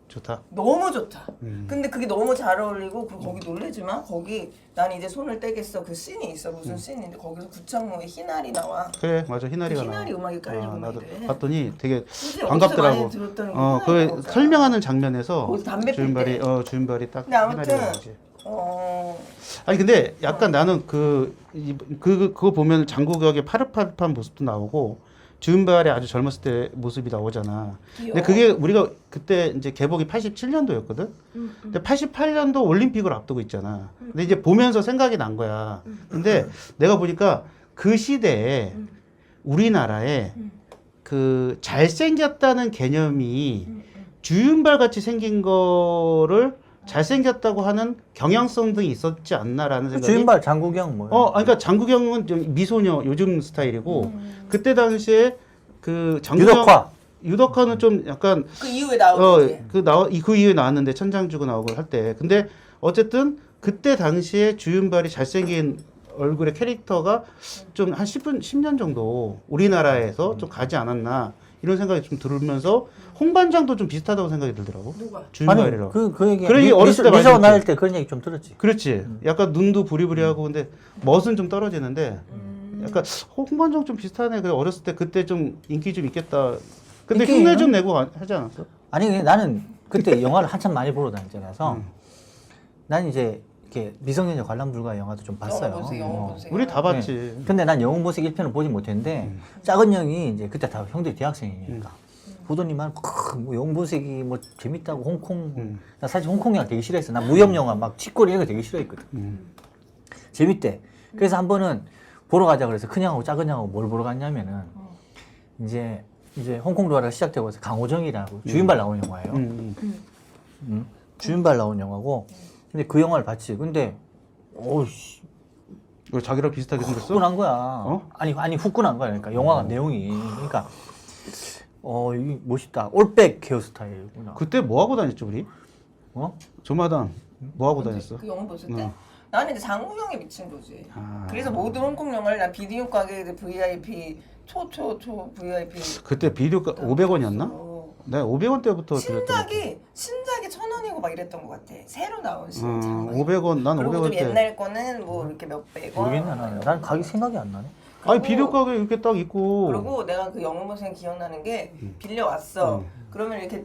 A: 좋다.
B: 너무 좋다. 근데 그게 너무 잘 어울리고 그리고 거기 놀래지 마. 거기 난 이제 손을 떼겠어. 그 씬이 있어. 무슨 씬인데 거기서 구창모의 희날이 나와.
A: 그래, 맞아. 희나리가 나와.
B: 희날이 음악이 깔리고 막
A: 나도
B: 이래.
A: 봤더니 되게
B: 진짜
A: 반갑더라고.
B: 어디서 많이 들었다는 거
A: 그
B: 희날이 나오잖아.
A: 설명하는 장면에서
B: 거기서 담배 필
A: 주윤발이
B: 때.
A: 주윤발이 딱
B: 근데 아무튼
A: 희나리가 나오지.
B: 어
A: 아니 근데 약간 나는 그거 보면 장국영의 파릇파릇한 모습도 나오고 주윤발의 아주 젊었을 때 모습이 나오잖아. 근데
B: 귀여워.
A: 그게 우리가 그때 이제 개봉이 87년도였거든. 근데 88년도 올림픽을 앞두고 있잖아. 근데 이제 보면서 생각이 난 거야. 근데 내가 보니까 그 시대에 우리나라에 그 잘생겼다는 개념이 주윤발 같이 생긴 거를 잘생겼다고 하는 경향성 등이 있었지 않나라는 생각이.
C: 주윤발, 장국영 뭐.
A: 아니, 그러니까 장국영은 좀 미소녀 요즘 스타일이고 그때 당시에 그 유덕화는 좀 약간
B: 그 이후에 나오지.
A: 그 이후에 나왔는데 천장주고 나오고 할 때. 근데 어쨌든 그때 당시에 주윤발이 잘생긴 얼굴의 캐릭터가 좀 한 10년 정도 우리나라에서 좀 가지 않았나 이런 생각이 좀 들으면서 홍반장도 좀 비슷하다고 생각이 들더라고.
B: 누가?
A: 주윤발이랑.
C: 그 얘기.
A: 그런 얘기 어렸을 때 많이
C: 미소
A: 들었지.
C: 나일 때 그런 얘기 좀 들었지.
A: 그렇지. 약간 눈도 부리부리하고 근데 멋은 좀 떨어지는데 약간 홍반장 좀 비슷하네. 그 어렸을 때 그때 좀 인기 좀 있겠다. 근데
C: 인기는?
A: 흉내 좀 내고 하지 않았어?
C: 아니 나는 그때 영화를 한참 많이 보러 다녔잖아서 난 이제 이렇게 미성년자 관람 불가 영화도 좀 봤어요.
B: 영화 보세요.
A: 우리 다 봤지.
C: 근데 난 영웅본색 1편을 보지 못했는데 작은 형이 이제 그때 다 형들이 대학생이니까 보더니만 뭐 영웅본색이 뭐 재밌다고 홍콩 나 사실 홍콩 영화 되게 싫어했어. 나 무협 영화 막 치꼬리 이런 거 되게 싫어했거든. 재밌대. 그래서 한 번은 보러 가자 그래서 큰 형하고 작은 형하고 뭘 보러 갔냐면은 이제 홍콩 루아르가 시작되고 해서 강호정이라고 주윤발 나온 영화예요. 주윤발 나온 영화고 근데 그 영화를 봤지. 근데 오씨
A: 왜 자기랑 비슷하게 생겼어?
C: 후끈한 거야. 아니 후끈한 거야. 그러니까 영화가 내용이 그러니까 이게 멋있다. 올백 헤어스타일이구나.
A: 그때 뭐 하고 다녔지 우리? 조마당 뭐 하고 다녔어?
B: 그 영화 봤을 때? 나는 이제 장국영에 미친 거지. 그래서 모든 홍콩 영화를 난 비디오 가게 VIP 초 VIP.
A: 그때 비디오가 500원이었나? 내가 500원 때부터
B: 신작이 1,000원이고 막 이랬던 것 같아. 새로 나온 신작.
A: 500원 난
B: 그리고
A: 500원
B: 좀
A: 때.
B: 옛날 거는 뭐 이렇게 몇백 원.
C: 모르겠네 나는. 난 가격 생각이 안 나네.
A: 아니 비디오 가게 이렇게 딱 있고.
B: 그리고 내가 그 영웅본색 기억나는 게 빌려왔어. 그러면 이렇게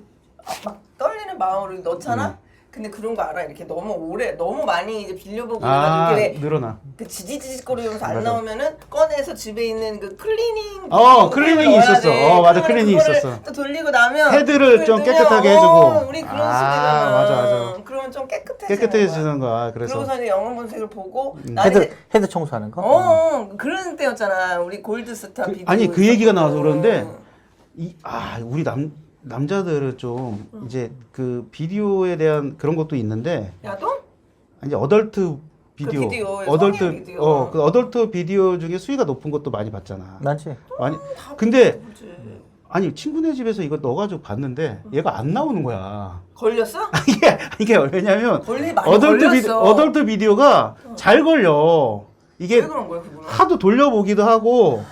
B: 막 떨리는 마음으로 넣잖아. 근데 그런 거 알아? 이렇게 너무 많이 이제 빌려보고 이렇게
A: 늘어나.
B: 그 지지직거리면서 안 나오면은 꺼내서 집에 있는 그 클리닝
A: 클리닝이
B: 넣어야
A: 있었어.
B: 돼.
A: 맞아,
B: 그러면
A: 클리닝이
B: 그거를
A: 있었어.
B: 또 돌리고 나면
A: 헤드를 좀
B: 그걸
A: 깨끗하게
B: 넣으면,
A: 해주고.
B: 우리 그런 시대잖아.
A: 맞아.
B: 그러면 좀
A: 깨끗해지는 거야. 그래서
B: 그러고서 이제 영웅본색을 보고 나는
C: 헤드 청소하는 거?
B: 그런 때였잖아. 우리 골드스타 비디오.
A: 아니 그 얘기가 나와서
B: 있었고.
A: 그런데 우리 남자들은 좀 이제 그 비디오에 대한 그런 것도 있는데
B: 야동?
A: 이제 어덜트 비디오,
B: 그 비디오, 성인 비디오.
A: 그 어덜트 비디오 중에 수위가 높은 것도 많이 봤잖아.
C: 맞지.
A: 많이. 근데 아니 친구네 집에서 이거 넣어가지고 봤는데 얘가 안 나오는 거야.
B: 걸렸어?
A: 이게 왜냐면
B: 많이
A: 어덜트 비디오가 잘 걸려. 이게
B: 왜 그런 거야 그거는?
A: 하도 돌려보기도 하고.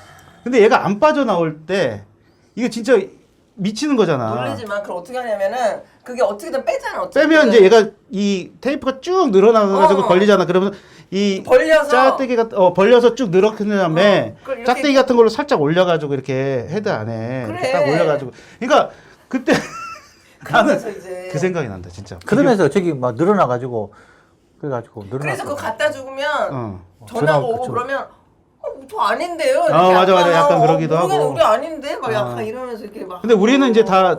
A: 근데 얘가 안 빠져나올 때 이거 진짜 미치는 거잖아.
B: 놀리지만 그걸 어떻게 하냐면은 그게 어떻게든 빼잖아. 어쨌든.
A: 빼면 이제 얘가 이 테이프가 쭉 늘어나가지고 걸리잖아. 그러면 이
B: 벌려서
A: 짝대기가 벌려서 쭉 늘어진 다음에
B: 그걸 이렇게-
A: 짝대기 같은 걸로 살짝 올려가지고 이렇게 헤드 안에
B: 그래.
A: 이렇게 딱 올려가지고. 그러니까 그때 나는
B: 그러면서 이제
A: 그 생각이 난다 진짜.
C: 그러면서 저기 막 늘어나가지고 그래가지고
B: 그래서 그거 갖다 죽으면 전화가
C: 전화
B: 오고
C: 그쵸.
B: 그러면 저 아닌데요. 이렇게
A: 맞아.
B: 약간,
A: 약간 그러기도
B: 모르겠네,
A: 하고.
B: 우리 아닌데 막 약간 이러면서 이렇게 막.
A: 근데 우리는 이제 다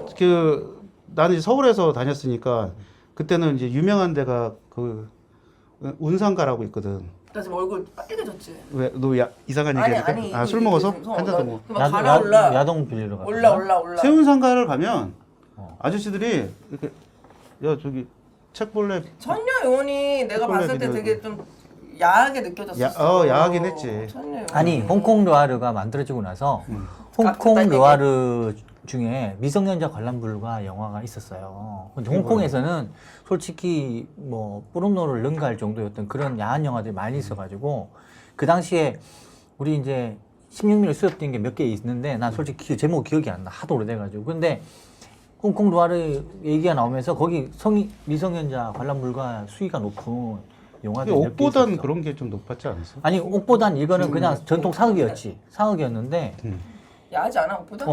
A: 나는 이제 서울에서 다녔으니까 그때는 이제 유명한 데가 그 운상가라고 있거든.
B: 나 지금 얼굴 빨개졌지.
A: 왜 너 이상한
B: 아니,
A: 얘기하니까?
B: 아니,
A: 아, 술
B: 이거
A: 먹어서
B: 지금
A: 한잔 더 먹어.
B: 막 가라올라.
C: 야동 빌리러 갔어.
B: 올라.
A: 세운상가를 가면 아저씨들이 이렇게 야 저기 책 볼래?
B: 천녀 요원이 내가
A: 콜라
B: 봤을 때
A: 비디오.
B: 되게 좀 야하게 느껴졌어.
A: 야하긴 했지.
B: 천녀 요원이.
C: 아니 홍콩 르와르가 만들어지고 나서 홍콩
B: 깍두기.
C: 르와르 중에 미성년자 관람 불가 영화가 있었어요. 근데 홍콩에서는 솔직히 뭐 포르노를 능가할 정도였던 그런 야한 영화들이 많이 있어가지고 그 당시에 우리 이제 16mm 수업된 게 몇 개 있는데 난 솔직히 제목 기억이 안 나. 하도 오래돼가지고. 근데 홍콩 르와르 얘기가 나오면서 거기 미성년자 관람 불가 수위가 높은 영화들이 몇 개
A: 옥보단
C: 있었어.
A: 그런 게 좀 높았지 않았어?
C: 아니 옥보단 이거는 그냥 전통 사극이었지. 사극이었는데
B: 야하지 않아 오보다?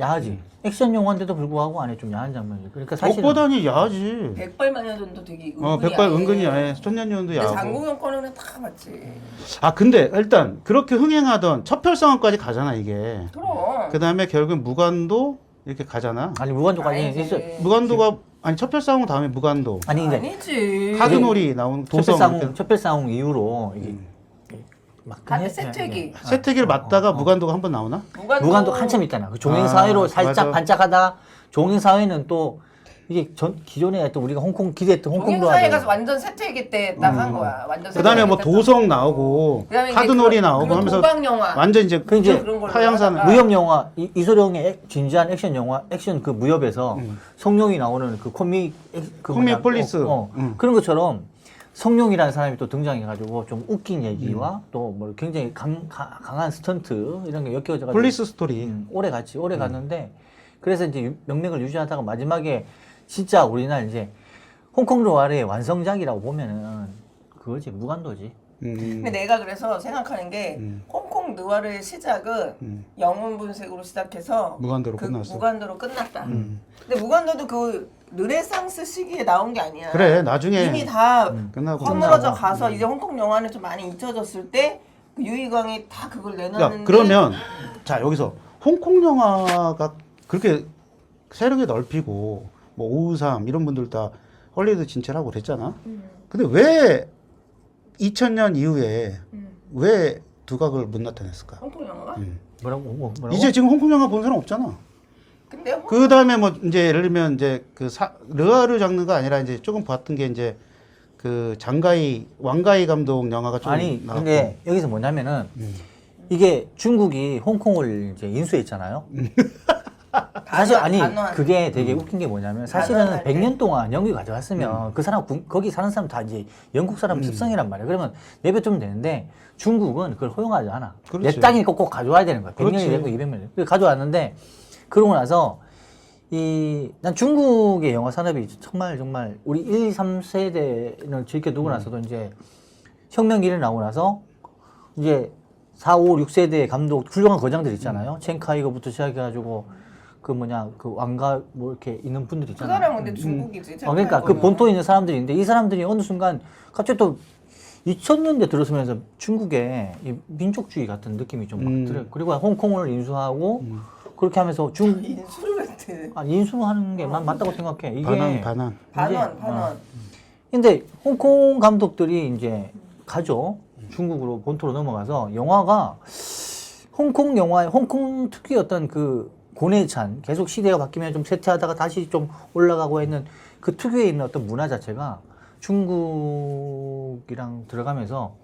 C: 야하지. 액션 영화인데도 불구하고 안에 좀 야한 장면이. 그러니까 사실은
A: 옥보단이 야하지.
B: 백발마녀전도 되게 은근히
A: 백발
B: 야해.
A: 은근히 야해. 천년연도
B: 근데
A: 야하고.
B: 장국영 거는 다 맞지.
A: 아 근데 일단 그렇게 흥행하던 첩혈상황까지 가잖아 이게.
B: 그럼.
A: 그 다음에 결국 무간도 이렇게 가잖아.
C: 아니 무관도까지
B: 아니지.
C: 있어.
A: 무간도가 아니 첩혈상황 다음에 무간도.
C: 아니 근데
B: 아니지.
A: 카드놀이 나온 도성.
C: 첩별상웅 이후로 이게 막
B: 근데 세퇴기.
A: 세태기를 맞다가 무간도가 한 번 나오나?
C: 무관도 한참 있잖아. 그 종행 사회로 살짝
A: 맞아.
C: 반짝하다 종행 사회는 또 이게 기존에 또 우리가 홍콩 기대했던 홍콩
B: 동행사에 가서
C: 로아드
B: 완전 세퇴기 때 딱 한 거야. 완전.
A: 그 다음에 뭐
B: 세퇴기
A: 도성 나오고
B: 그다음에 이제
A: 카드놀이
B: 그런-
A: 나오고
B: 그런
A: 하면서
B: 도박 영화.
A: 완전 이제
C: 그 이제
B: 그런 걸로
A: 하향산
B: 하다가
C: 무협 영화 이소룡의 진지한 액션 영화 액션 그 무협에서 성룡이 나오는 그 코믹
A: 코믹 폴리스.
C: 그런 것처럼 성룡이라는 사람이 또 등장해가지고 좀 웃긴 얘기와 또 뭐 굉장히 강한 스턴트 이런 게 엮여져가지고
A: 폴리스 스토리.
C: 오래 갔는데 그래서 이제 명맥을 유지하다가 마지막에 진짜 우리나라 이제 홍콩 로아르의 완성작이라고 보면은 그거지 무간도지.
B: 근데 내가 그래서 생각하는 게 홍콩 느와르의 시작은 영웅 분색으로 시작해서
A: 무간도로 끝났어.
B: 무간도로 끝났다. 근데 무간도도 그 르네상스 시기에 나온 게 아니야.
A: 그래 나중에
B: 이미 다
A: 끝나고
B: 허물어져 가서 이제 홍콩 영화는 좀 많이 잊혀졌을 때 그 유희광이 다 그걸
A: 야,
B: 내놨는데.
A: 그러면 자 여기서 홍콩 영화가 그렇게 세력이 넓히고 뭐 오우삼 이런 분들 다 헐리우드 진출하고 그랬잖아. 근데 왜 2000년 이후에 왜 두각을 못 나타냈을까?
B: 홍콩 영화가?
C: 뭐라고?
A: 이제 지금 홍콩 영화 본 사람 없잖아.
B: 근데
A: 그 다음에 뭐 이제 예를 들면 이제 그 르와르 장르가 아니라 이제 조금 봤던 게 이제 그 왕가이 감독 영화가 좀
C: 아니
A: 나왔고.
C: 근데 여기서 뭐냐면은 이게 중국이 홍콩을 이제 인수했잖아요. 사실 아니
B: 단호한.
C: 그게 되게 웃긴 게 뭐냐면 사실은
B: 단호할 때.
C: 100년 동안 영국이 가져왔으면 그 사람 거기 사는 사람 다 이제 영국 사람 습성이란 말이야. 그러면 내뱉으면 되는데 중국은 그걸 허용하지 않아.
A: 그렇지.
C: 내 땅이니까 꼭 가져와야 되는 거야. 100년이
A: 그렇지.
C: 되고 200년이 되고. 그래서 가져왔는데 그러고 나서 난 중국의 영화 산업이 정말 우리 1, 2, 3세대는 즐겨두고 나서도 이제 혁명기를 나오고 나서 이제 4, 5, 6세대 감독 훌륭한 거장들 있잖아요. 첸카이거부터 시작해가지고 그 왕가 뭐 이렇게 있는 분들
B: 그
C: 있잖아요.
B: 사람은 근데 중국이지.
C: 그러니까 그 본토에 있는 사람들이 있는데 이 사람들이 어느 순간 갑자기 또 2000년대 들어서면서 중국의 이 민족주의 같은 느낌이 좀 막 들어요. 그리고 홍콩을 인수하고 그렇게 하면서
B: 인수를 했대.
C: 인수하는 게 난 맞다고 생각해. 이게
A: 반환.
B: 반원.
C: 근데 홍콩 감독들이 이제 가죠. 중국으로 본토로 넘어가서 영화가 홍콩 영화의 홍콩 특유의 어떤 그 고뇌찬 계속 시대가 바뀌면 좀 쇠퇴하다가 다시 좀 올라가고 있는 그 특유의 있는 어떤 문화 자체가 중국이랑 들어가면서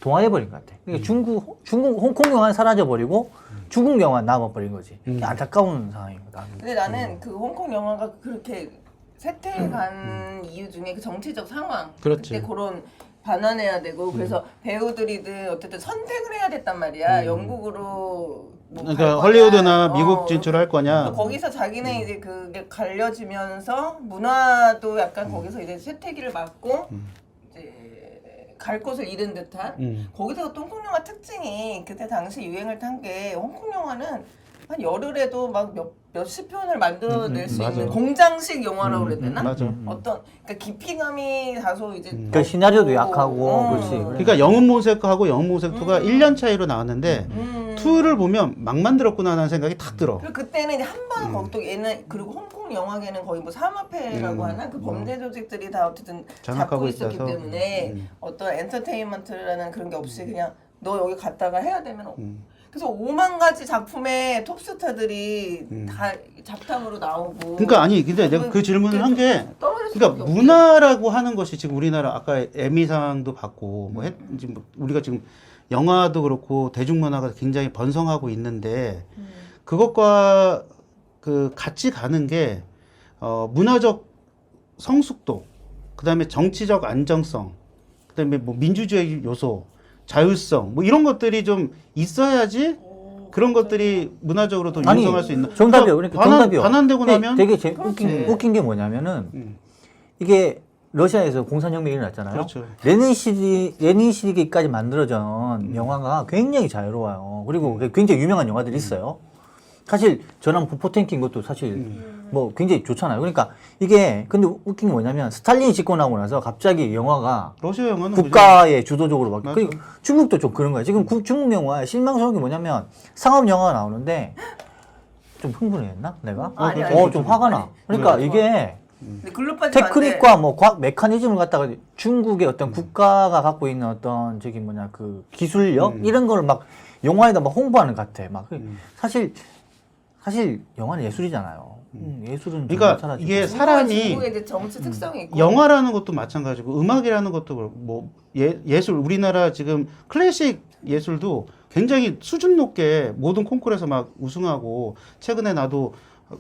C: 동화해버린 것 같아. 그러니까 중국 홍콩 영화는 사라져버리고 중국 영화 남아버린 거지. 안타까운 상황이거든.
B: 근데 나는 그 홍콩 영화가 그렇게 쇠퇴간 이유 중에 그 정치적 상황,
A: 그렇지.
B: 그때 그런 반환해야 되고 그래서 배우들이든 어쨌든 선택을 해야 됐단 말이야. 영국으로 뭐
A: 그러니까
B: 갈 거냐,
A: 헐리우드나 미국 진출할 거냐.
B: 또 거기서 자기는 이제 그게 갈려지면서 문화도 약간 거기서 이제 쇠퇴기를 맞고 이제 갈 곳을 잃은 듯한. 거기다가 또 홍콩 영화 특징이 그때 당시 유행을 탄 게 홍콩 영화는 한 열흘에도 막 몇십 편을 만들어낼 수
A: 맞아.
B: 있는 공장식 영화라고 그래야 되나?
A: 맞아.
B: 어떤 그러니까 깊이감이 다소 이제
C: 그 시나리오도 약하고 그렇지.
A: 그러니까 영웅모색하고 영웅모색2가 1년 차이로 나왔는데 2를 보면 막 만들었구나라는 생각이 탁 들어.
B: 그리고 그때는 이제 한 번 거기도 얘는 그리고 홍콩 영화계는 거의 뭐 삼합회라고 하나 그 범죄 조직들이 다 어쨌든
A: 장악하고
B: 잡고 있었기
A: 있어서.
B: 때문에 어떤 엔터테인먼트라는 그런 게 없이 그냥 너 여기 갔다가 해야 되면 그래서 5만 가지 작품의 톱스타들이 다 잡탕으로 나오고.
A: 그러니까 아니 근데 내가 그 질문을 한 게
B: 떨어질 수밖에
A: 그러니까
B: 없지.
A: 문화라고 하는 것이 지금 우리나라 아까 에미상도 받고 뭐 지금 우리가 지금 영화도 그렇고 대중문화가 굉장히 번성하고 있는데 그것과 그 같이 가는 게 문화적 성숙도, 그다음에 정치적 안정성, 그다음에 뭐 민주주의 요소, 자율성 뭐 이런 것들이 좀 있어야지 그런 것들이 문화적으로 더
C: 아니,
A: 유성할 수 있는.
C: 정답이요. 그러니까 정답이요.
A: 반환되고 나면
C: 되게 웃긴 게 뭐냐면은 이게 러시아에서 공산혁명이 일어났잖아요.
A: 그렇죠.
C: 레닌 시리즈까지 만들어진 영화가 굉장히 자유로워요. 그리고 굉장히 유명한 영화들이 있어요. 사실 저랑 포텐킨 것도 사실 뭐 굉장히 좋잖아요. 그러니까 이게 근데 웃긴 게 뭐냐면 스탈린이 집권하고 나서 갑자기 영화가
A: 러시아 영화는
C: 국가의 주도적으로 바뀌고
A: 맞아.
C: 그리고 중국도 좀 그런 거야. 지금 중국 영화에 실망스러운 게 뭐냐면 상업 영화가 나오는데 좀 흥분했나 내가?
B: 아니, 아니.
C: 좀 화가 나. 그러니까 이게
B: 근데 글로 빠지면 안 돼.
C: 테크닉과 뭐 과학 메커니즘을 갖다가 중국의 어떤 국가가 갖고 있는 어떤 저기 뭐냐 그 기술력 이런 걸 막 영화에다 막 홍보하는 것 같아. 막 사실 영화는 예술이잖아요. 예술은
A: 그러니까
C: 사라지고.
A: 이게 사람이
B: 중국의 이제 정치 특성이 있고.
A: 영화라는 것도 마찬가지고 음악이라는 것도 그렇고 뭐 예술 우리나라 지금 클래식 예술도 굉장히 수준 높게 모든 콩쿠르에서 막 우승하고 최근에 나도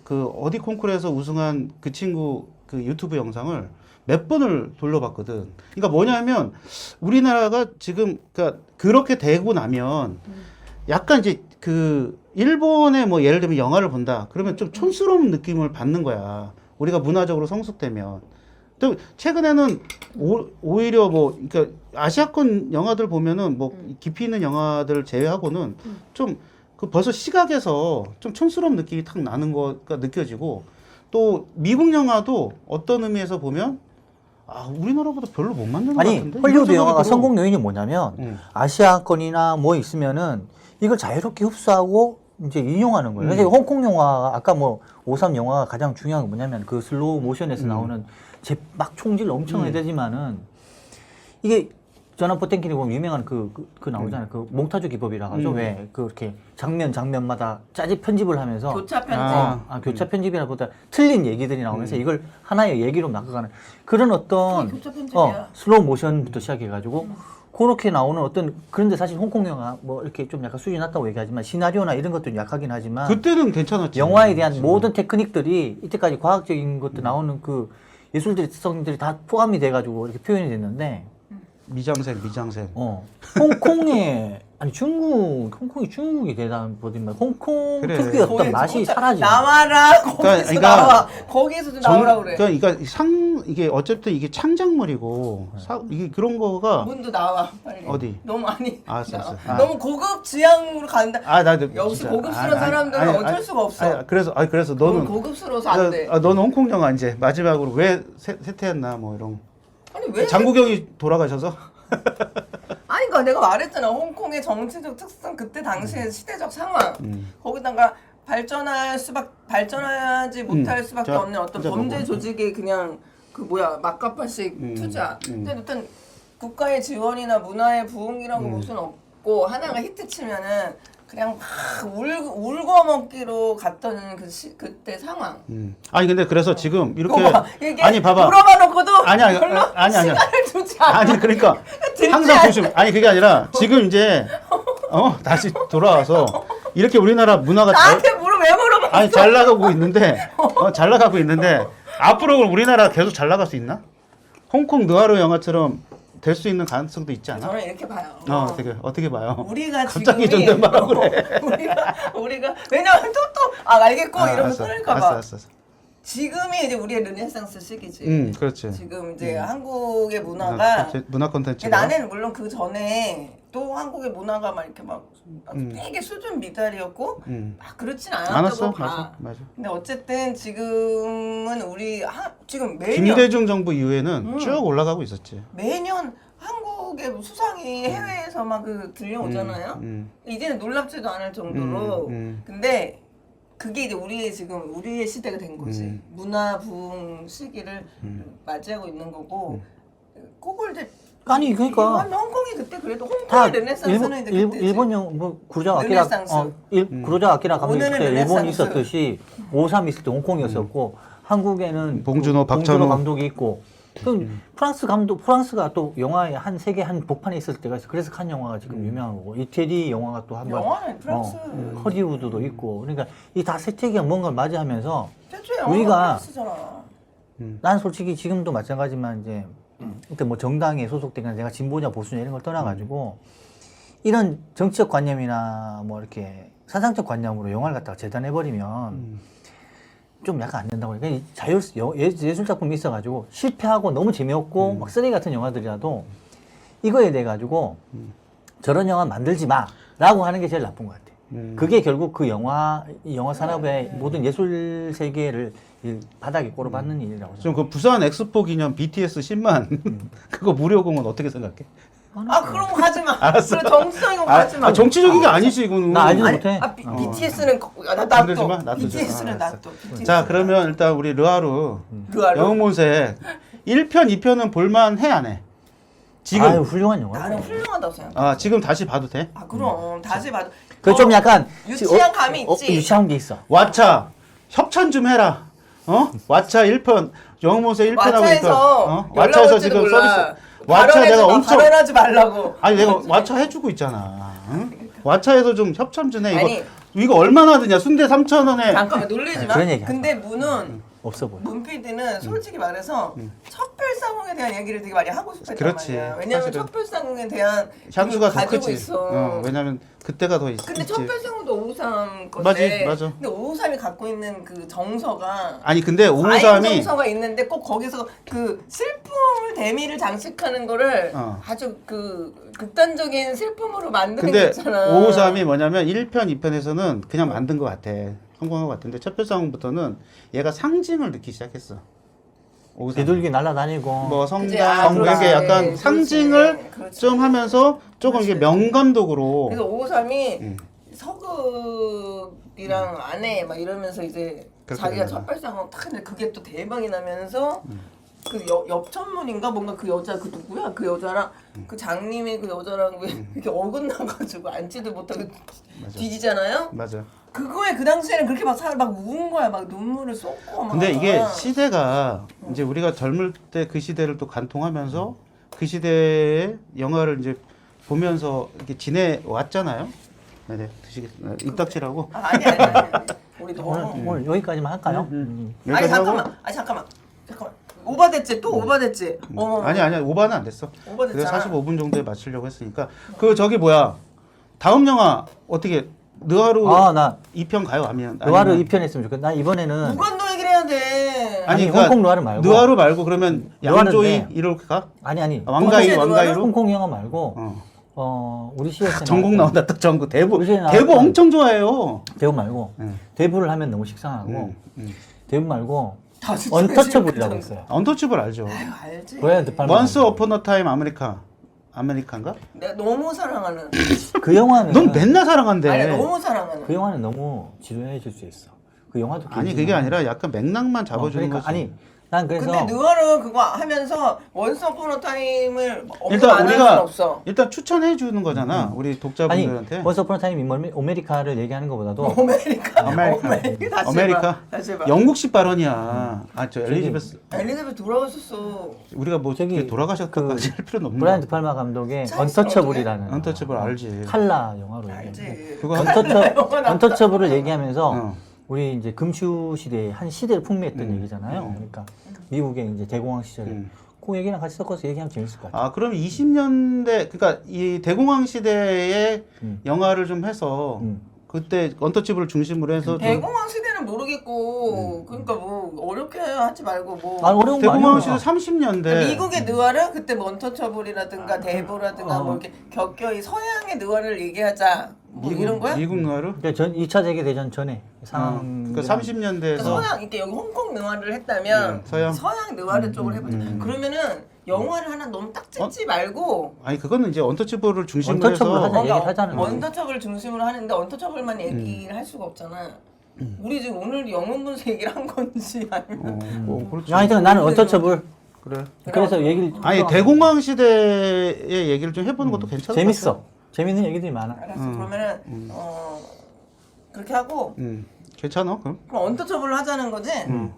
A: 그 어디 콩쿠르에서 우승한 그 친구 그 유튜브 영상을 몇 번을 돌려봤거든. 그러니까 뭐냐면 우리나라가 지금 그러니까 그렇게 되고 나면 약간 이제 그 일본의 뭐 예를 들면 영화를 본다 그러면 좀 촌스러운 느낌을 받는 거야. 우리가 문화적으로 성숙되면. 또 최근에는 오히려 뭐 그러니까 아시아권 영화들 보면은 뭐 깊이 있는 영화들 제외하고는 좀 그 벌써 시각에서 좀 촌스러운 느낌이 탁 나는 거가 느껴지고 또 미국 영화도 어떤 의미에서 보면 아 우리나라보다 별로 못 만드는 것
C: 아니
A: 같은데
C: 헐리우드
A: 이런
C: 영화가
A: 생각이 들어.
C: 성공 요인이 뭐냐면 아시아권이나 뭐 있으면은 이걸 자유롭게 흡수하고 이제 인용하는 거예요. 그래서 홍콩 영화가 아까 뭐 53 영화가 가장 중요한 게 뭐냐면 그 슬로우 모션에서 나오는 막 총질 엄청 해야 되지만은 이게 저는 포텐킨이 보면 유명한 그 나오잖아요. 그 몽타주 기법이라 가지고 왜 그렇게 장면마다 짜집 편집을 하면서
B: 교차 편집.
C: 교차 편집이라 보다 틀린 얘기들이 나오면서 이걸 하나의 얘기로 낚아가는 그런 어떤
B: 그게 교차 편집이야.
C: 슬로우 모션부터 시작해가지고 그렇게 나오는 어떤 그런데 사실 홍콩 영화 뭐 이렇게 좀 약간 수준이 낮다고 얘기하지만 시나리오나 이런 것들은 약하긴 하지만
A: 그때는 괜찮았지.
C: 영화에 대한 모든 테크닉들이 이때까지 과학적인 것도 나오는 그 예술들의 특성들이 다 포함이 돼가지고 이렇게 표현이 됐는데
A: 미장센.
C: 홍콩에 아니 홍콩이 중국이 대단 보지만 홍콩
A: 그래.
C: 특유의 어떤
B: 거기
C: 맛이
B: 진짜
C: 사라지.
B: 나와라 거기서
A: 그러니까
B: 나와 거기서 좀 나오라 그래.
A: 그러니까 이게 어쨌든 이게 창작물이고 이게 그런 거가
B: 문도 나와 빨리.
A: 어디?
B: 너무 아니.
A: 알았어.
B: 너무 고급 지향으로 간다.
A: 나도
B: 역시
A: 진짜.
B: 고급스러운 사람들은 어쩔 수가 없어.
A: 그래서
B: 너무
A: 너는
B: 고급스러워서 안 돼.
A: 너는 홍콩 영화 이제 마지막으로 왜 쇠퇴했나 뭐 이런.
B: 아니 왜?
A: 장국영이 돌아가셔서
B: 아니 그러니까 내가 말했잖아. 홍콩의 정치적 특성 그때 당시의 시대적 상황 거기다가 발전하지 못할 수밖에
A: 자,
B: 없는 어떤
A: 진짜
B: 범죄
A: 너무-
B: 조직의 그냥 그 뭐야 막가파식 투자. 근데 일단 국가의 지원이나 문화의 부흥이라고 볼 수는 없고 하나가 히트치면은 그냥 막 울고 먹기로 갔던 그때 상황.
A: 아니 근데 그래서 지금 이렇게
B: 이거 봐, 이게
A: 아니 봐봐
B: 물어봐 놓고도
A: 아니야,
B: 별로
A: 아니야.
B: 시간을 주지 않아.
A: 아니 그러니까 항상 조심. 아니 그게 아니라 지금 이제 다시 돌아와서 이렇게 우리나라 문화가
B: 나한테 왜 물어봤어?
A: 아니 잘 나가고 있는데 잘 나가고 있는데 앞으로 우리나라 계속 잘 나갈 수 있나? 홍콩 느와르 영화처럼 될 수 있는 가능성도 있지 않아?
B: 저는 이렇게 봐요.
A: 어떻게 봐요?
B: 우리가
A: 갑자기
B: 지금이
A: 존댓말하고 그래.
B: 우리가 왜냐면 또 알겠고 이러면서
A: 알았어,
B: 끊을까봐.
A: 알았어.
B: 지금이 이제 우리의 르네상스 시기지.
A: 그렇지.
B: 지금 이제 한국의 문화가
A: 문화 콘텐츠.
B: 나는 물론 그 전에 또 한국의 문화가 막 이렇게 막 되게 수준 미달이었고 막 그렇진 않았다고 봐.
A: 맞아.
B: 근데 어쨌든 지금은 우리 지금 매년
A: 김대중 정부 이후에는 쭉 올라가고 있었지.
B: 매년 한국의 수상이 해외에서 막 들려오잖아요. 이제는 놀랍지도 않을 정도로. 근데 그게 이제 우리의 시대가 된 거지. 문화 부흥 시기를 맞이하고 있는 거고. 그걸 이제
C: 아니 그러니까
B: 홍콩이 그때 그래도
C: 다
B: 홍콩의 르네상스는 이제 그때지.
C: 일본 뭐 구로자와 아키라 구로자와 아키라 감독
B: 오늘은
C: 때 일본이
B: 르네상스.
C: 있었듯이 5.3 있을 때 홍콩이었었고 한국에는
A: 봉준호, 박찬호
C: 감독이 있고 그럼 프랑스가 또 영화에 한 세계 한 복판에 있을 때가 있어. 그래서 칸 영화가 지금 유명한 거고 이태리 영화가 또 한번
B: 영화는 프랑스
C: 허리우드도 있고 그러니까 이 다 세계가 뭔가를 맞이하면서
B: 최초의
C: 우리가-
B: 영화가 프랑스잖아.
C: 난 솔직히 지금도 마찬가지만 이제 그때 뭐 정당에 소속되거나 내가 진보냐 보수냐 이런 걸 떠나가지고 이런 정치적 관념이나 뭐 이렇게 사상적 관념으로 영화를 갖다가 재단해버리면 좀 약간 안 된다고. 그러니까 예술 작품이 있어가지고 실패하고 너무 재미없고 막 쓰레기 같은 영화들이라도 이거에 대해 가지고 저런 영화 만들지 마라고 하는 게 제일 나쁜 것 같아. 그게 결국 그 영화 산업의 모든 예술 세계를 이 바닥에 꼬르박는 일이라고.
A: 좀 그 부산 엑스포 기념 BTS 10만 그거 무료공은 어떻게 생각해?
B: 그럼 거 하지 마.
A: 알았어.
B: 그래 정치적인 거 하지 마.
A: 정치적인 게 아니지 이거는.
C: 나 알지 못해.
B: BTS는
A: 만들지 마,
B: 놔둬.
A: 놔두자.
B: BTS는
A: 알았어.
B: 놔둬.
A: 자 그러면 일단 우리 르하루
B: 르하루?
A: 영웅몬색 1편 2편은 볼만해 안 해? 지금
C: 아유, 훌륭한 영화.
B: 나는 훌륭하다고 생각해.
A: 지금 다시 봐도 돼?
B: 그럼 다시 봐도.
C: 그 좀 약간
B: 유치한 감이 있지.
C: 유치한 게 있어.
A: 왓챠 협찬 좀 해라. 왓챠 1편 영웅몬색 1편하고 2편.
B: 왓챠에서
A: 왓챠에서 지금 서비스. 왓챠 내가 엄청
B: 발언하지 말라고.
A: 아니 내가 왓챠 해주고 있잖아. 응? 왓챠에서 좀 협찬 좀 해.
B: 아니.
A: 이거 얼마나 드냐? 순대 3,000원에.
B: 잠깐만 놀리지 마.
C: 그런 얘기
B: 근데 문은
C: 없어 보여.
B: 문 PD는 솔직히 말해서 첩별상공에 대한 얘기를 되게 많이 하고 싶었단
A: 그렇지.
B: 말이야. 왜냐면
A: 사실은
B: 첩별상공에 대한
A: 향수가
B: 그걸
A: 더
B: 가지고
A: 크지.
B: 있어.
A: 왜냐면 그때가 더 있지.
B: 근데 첩별상공도 553 건데.
A: 맞아.
B: 근데 553이 갖고 있는 그 정서가
A: 아니 근데
B: 과잉
A: 553이
B: 정서가 있는데 꼭 거기서 그 슬픔을 대미를 장식하는 거를 아주 그 극단적인 슬픔으로 만드는 게
A: 근데
B: 있잖아.
A: 553이 뭐냐면 1편, 2편에서는 그냥 만든 것 같아. 성공한 것 같은데 첫 편상부터는 얘가 상징을 넣기 시작했어. 553.
C: 비둘기 날아다니고
A: 뭐
B: 그치,
A: 성당 뭐
B: 그렇지.
A: 이게 약간
B: 그렇지.
A: 상징을
B: 그렇지.
A: 좀 하면서 조금 이게 명감독으로
B: 그래서 553이 서극이랑 아내 막 이러면서 이제
A: 그렇게
B: 자기가
A: 되는 거야.
B: 첫발상을 탁 했는데 그게 또 대박이 나면서 그 옆천문인가 뭔가 그 여자 그 누구야 그 여자랑 그 장님이 그 여자랑 왜 이렇게 어긋나가지고 앉지도 못하고 뒤지잖아요.
A: 맞아.
B: 그거에 그 당시에는 그렇게 막 사람 막 우은 거야 막 눈물을 쏟고 막.
A: 근데 이게 시대가 이제 우리가 젊을 때 그 시대를 또 간통하면서 그 시대의 영화를 이제 보면서 이렇게 지내왔잖아요. 네네 드시겠습니다. 입 닥치라고.
B: 아니. 우리 너무.
C: 오늘 여기까지만 할까요?
B: 아니
A: 여기까지 하고.
B: 잠깐만. 오바됐지 또 오바됐지.
A: 아니야 오바는 안 됐어.
B: 오바됐잖아.
A: 그래서 45분 정도에 맞추려고 했으니까 그 저기 뭐야 다음 영화 어떻게 느와르
C: 나
A: 2편 가요 아니면
C: 느와르 2편 했으면 좋겠다. 나 이번에는
B: 무관도 얘기를 해야 돼.
C: 아니,
A: 그러니까
C: 홍콩 느와르 말고.
A: 느와르 말고 그러면 양조이
C: 느와르인데.
A: 이렇게 가?
C: 아니
A: 왕가이로?
C: 홍콩 영화 말고 우리 시에서
A: 전국 나온다 딱 전국 대부
C: 요새 나왔던-
A: 대부 엄청 좋아해요.
C: 대부 말고
A: 응.
C: 대부를 하면 너무 식상하고 대부 말고
B: 다 진짜
C: 언터처블이라고
B: 그
C: 있어요.
A: 언터치블 알죠?
B: 알지.
C: 브라이언 팔머.
A: 원스 어폰 어 타임 아메리칸가?
B: 내가 너무 사랑하는.
C: 그 영화는
A: 넌 맨날 사랑한대.
B: 아니 너무 사랑하는.
C: 그 영화는 너무 지루해질 수 있어. 그 영화도
A: 아니
C: 길지만-
A: 그게 아니라 약간 맥락만 잡아주는
C: 그러니까
A: 거지.
C: 아니 난 그래서
B: 근데 느와르 그거 하면서 원스 어폰 어 타임을 언급
A: 일단
B: 안 할 수는
A: 우리가
B: 없어.
A: 일단 추천해 주는 거잖아. 우리
C: 아니
A: 독자분들한테.
C: 원스 어폰 타임 인 아메리카를 얘기하는 것보다도
B: 아메리카.
A: 아메리카.
B: 다시
A: 아메리카.
B: 해봐. 다시 해봐.
A: 영국식 발언이야. 아, 저 엘리자베스.
B: 엘리자베스 돌아가셨어.
A: 우리가 뭐
C: 저기
A: 저기 돌아가셨다까지 할 필요는 없는
C: 브라이언 드
A: 거야.
C: 팔마 감독의
B: 찰스
C: 언터처블이라는
A: 언터처블 알지.
C: 칼라 영화로
B: 알지.
C: 얘기해.
A: 그거
C: 언터처블을 얘기하면서
A: 어.
C: 우리 이제 금슈 시대에 한 시대를 풍미했던 얘기잖아요. 그러니까 미국의 이제 대공황 시절. 그 얘기랑 같이 섞어서 얘기하면 재밌을 것 같아요.
A: 아, 그럼 20년대 그러니까 이 대공황 시대의 영화를 좀 해서 그때 언터치블을 중심으로 해서 좀
B: 대공황 시대는 모르겠고 그러니까 뭐 어렵게 하지 말고 뭐
C: 아, 어려운 거
A: 대공황
C: 아니야.
A: 시대 30년대
B: 그러니까 미국의 느와르 그때 뭐 언터처블이라든가 데브라든가 뭐 이렇게 격결이 서양의 느와르를 얘기하자 뭐 이런 거야?
A: 미국 노아르?
C: 그러니까 2차 세계 대전 전에 상황.
A: 그러니까 30년대에서
B: 그러니까 서양 이렇게 여기 홍콩 느와르를 했다면
A: 서양.
B: 느와르 쪽으로 해보자. 그러면은 영화를 하나 너무 딱 찍지 말고
A: 아니 그거는 이제 언터치블을 중심으로
C: 언터처블을
A: 해서
C: 하자. 얘기를 하자는 거지.
B: 언터처블 중심으로 하는데 언터처블만 얘기를 할 수가 없잖아. 우리 지금 오늘 영웅분수 얘기를 한 건지 아니면
A: 그렇지.
C: 하여튼 나는 언터처블.
A: 그래.
C: 그래서 얘기를
A: 아니 대공황 시대의 얘기를 좀 해보는 것도 괜찮을 것
C: 재밌어. 재밌는 얘기들이 많아.
B: 알았어. 그러면은 그렇게 하고
A: 괜찮아 그럼?
B: 그럼 언터처블을 하자는 거지.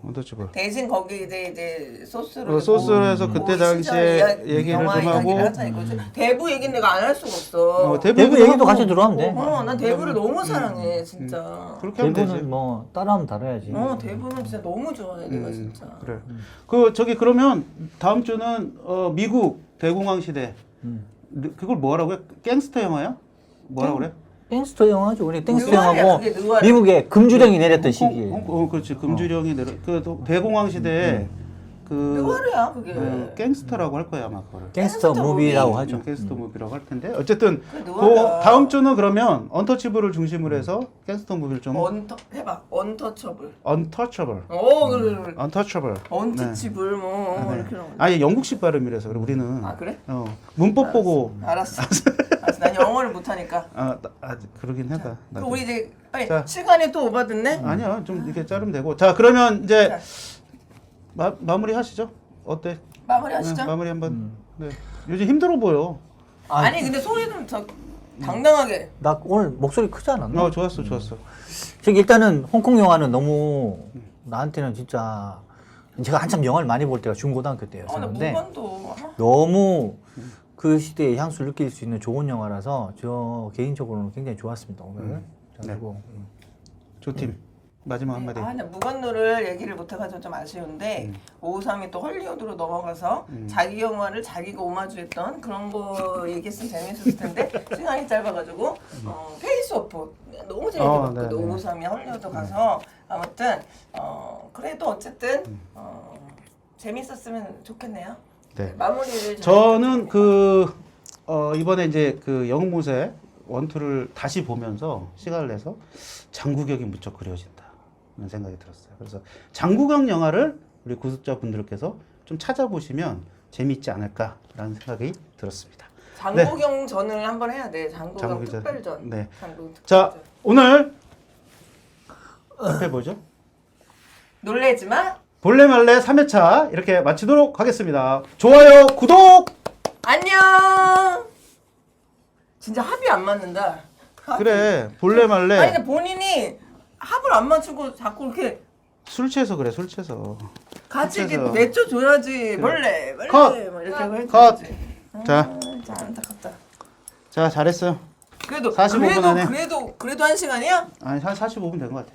A: 언터치블.
B: 대신 거기 이제 소스를
A: 소스를 해서 그때 당시에 얘기를 좀 하고
B: 하자 이거지. 대부 얘기는 내가 안 할 수가 없어.
A: 대부
C: 대부 얘기도
A: 하고
C: 같이 들어가면 돼.
B: 난 대부를 너무 사랑해 진짜.
A: 그렇게 하면 되지.
C: 대부는 뭐 따라하면 다뤄야지.
B: 대부는 진짜 너무 좋아해 내가 진짜.
A: 그래. 그 저기 그러면 다음 주는 미국 대공황 시대. 그걸 뭐라고요? 갱스터 영화야? 뭐라 그래?
C: 땡스터 영화죠. 우리 땡스터
B: 느와르야,
C: 영화고
B: 그게 느와르.
C: 미국에 금주령이 내렸던 시기에.
A: 그렇지. 금주령이 내려. 대공황 시대에 그
B: 느와르야 그게.
A: 갱스터라고 할 거야 아마 그거를.
C: 갱스터
B: 갱스터
C: 무비라고
B: 무비.
C: 하죠.
A: 갱스터 무비라고 할 텐데 어쨌든
B: 그래,
A: 그
B: 느와르야.
A: 다음 주는 그러면 언터치블을 중심으로 해서 갱스터 무비를 좀
B: 해봐 언터처블.
A: untouchable.
B: 그래.
A: untouchable.
B: 언터치블 뭐 이렇게 나오네.
A: 아니 영국식 발음이라서 그래 우리는.
B: 아 그래?
A: 문법 보고
B: 알았어. 난 영어를 못하니까.
A: 그러긴 하다.
B: 그럼
A: 나도.
B: 우리 이제 빨리
A: 자.
B: 시간이 또 오바됐네.
A: 아니야 좀 이렇게 자르면 되고 자 그러면 이제 마무리 하시죠. 어때?
B: 마무리하시죠.
A: 마무리 한번. 네. 요즘 힘들어 보여.
B: 아니 근데 소리 좀 더 당당하게.
C: 나 오늘 목소리 크지 않았나?
A: 좋았어.
C: 저기 일단은 홍콩 영화는 너무 나한테는 진짜 제가 한참 영화를 많이 볼 때가 중고등학교
B: 나
C: 때였었는데
B: 무관도.
C: 너무 그 시대의 향수를 느낄 수 있는 좋은 영화라서 저 개인적으로는 굉장히 좋았습니다 오늘. 그리고
A: 조팀 마지막 한마디.
B: 나 무관노를 얘기를 못해가지고 좀 아쉬운데 553이 또 헐리우드로 넘어가서 자기 영화를 자기가 오마주했던 그런 거 얘기했으면 재밌었을 텐데 시간이 짧아가지고 페이스 오프 너무 재밌게 봤거든. 553이 헐리우드 가서 아무튼 그래도 어쨌든 재밌었으면 좋겠네요.
A: 네.
B: 마무리를
A: 저는 이번에 이제 그 영웅무새 1, 2를 다시 보면서 시간을 내서 장국영이 무척 그려진다는 생각이 들었어요. 그래서 장국영 영화를 우리 구독자분들께서 좀 찾아보시면 재미있지 않을까라는 생각이 들었습니다.
B: 장국영 전을 한번 해야 돼. 장국영
A: 장국영
B: 특별전.
A: 네.
B: 장국영
A: 자
B: 특별전.
A: 오늘 해보죠.
B: 놀래지 마.
A: 볼래 말래 3회차 이렇게 마치도록 하겠습니다. 좋아요, 구독!
B: 안녕. 진짜 합이 안 맞는다.
A: 그래, 볼래 말래.
B: 아니 근데 본인이 합을 안 맞추고 자꾸 이렇게
A: 술 취해서 그래, 술 취해서.
B: 같이 이렇게
A: 그래서.
B: 내쳐줘야지. 원래
A: 컷!
B: 막 이렇게 하고
A: 컷!
B: 해줘야지.
A: 자.
B: 진짜 안타깝다.
A: 자, 잘했어요.
B: 그래도
A: 45분 안에.
B: 그래도 1시간이야?
A: 아니, 한 45분 된 것 같아.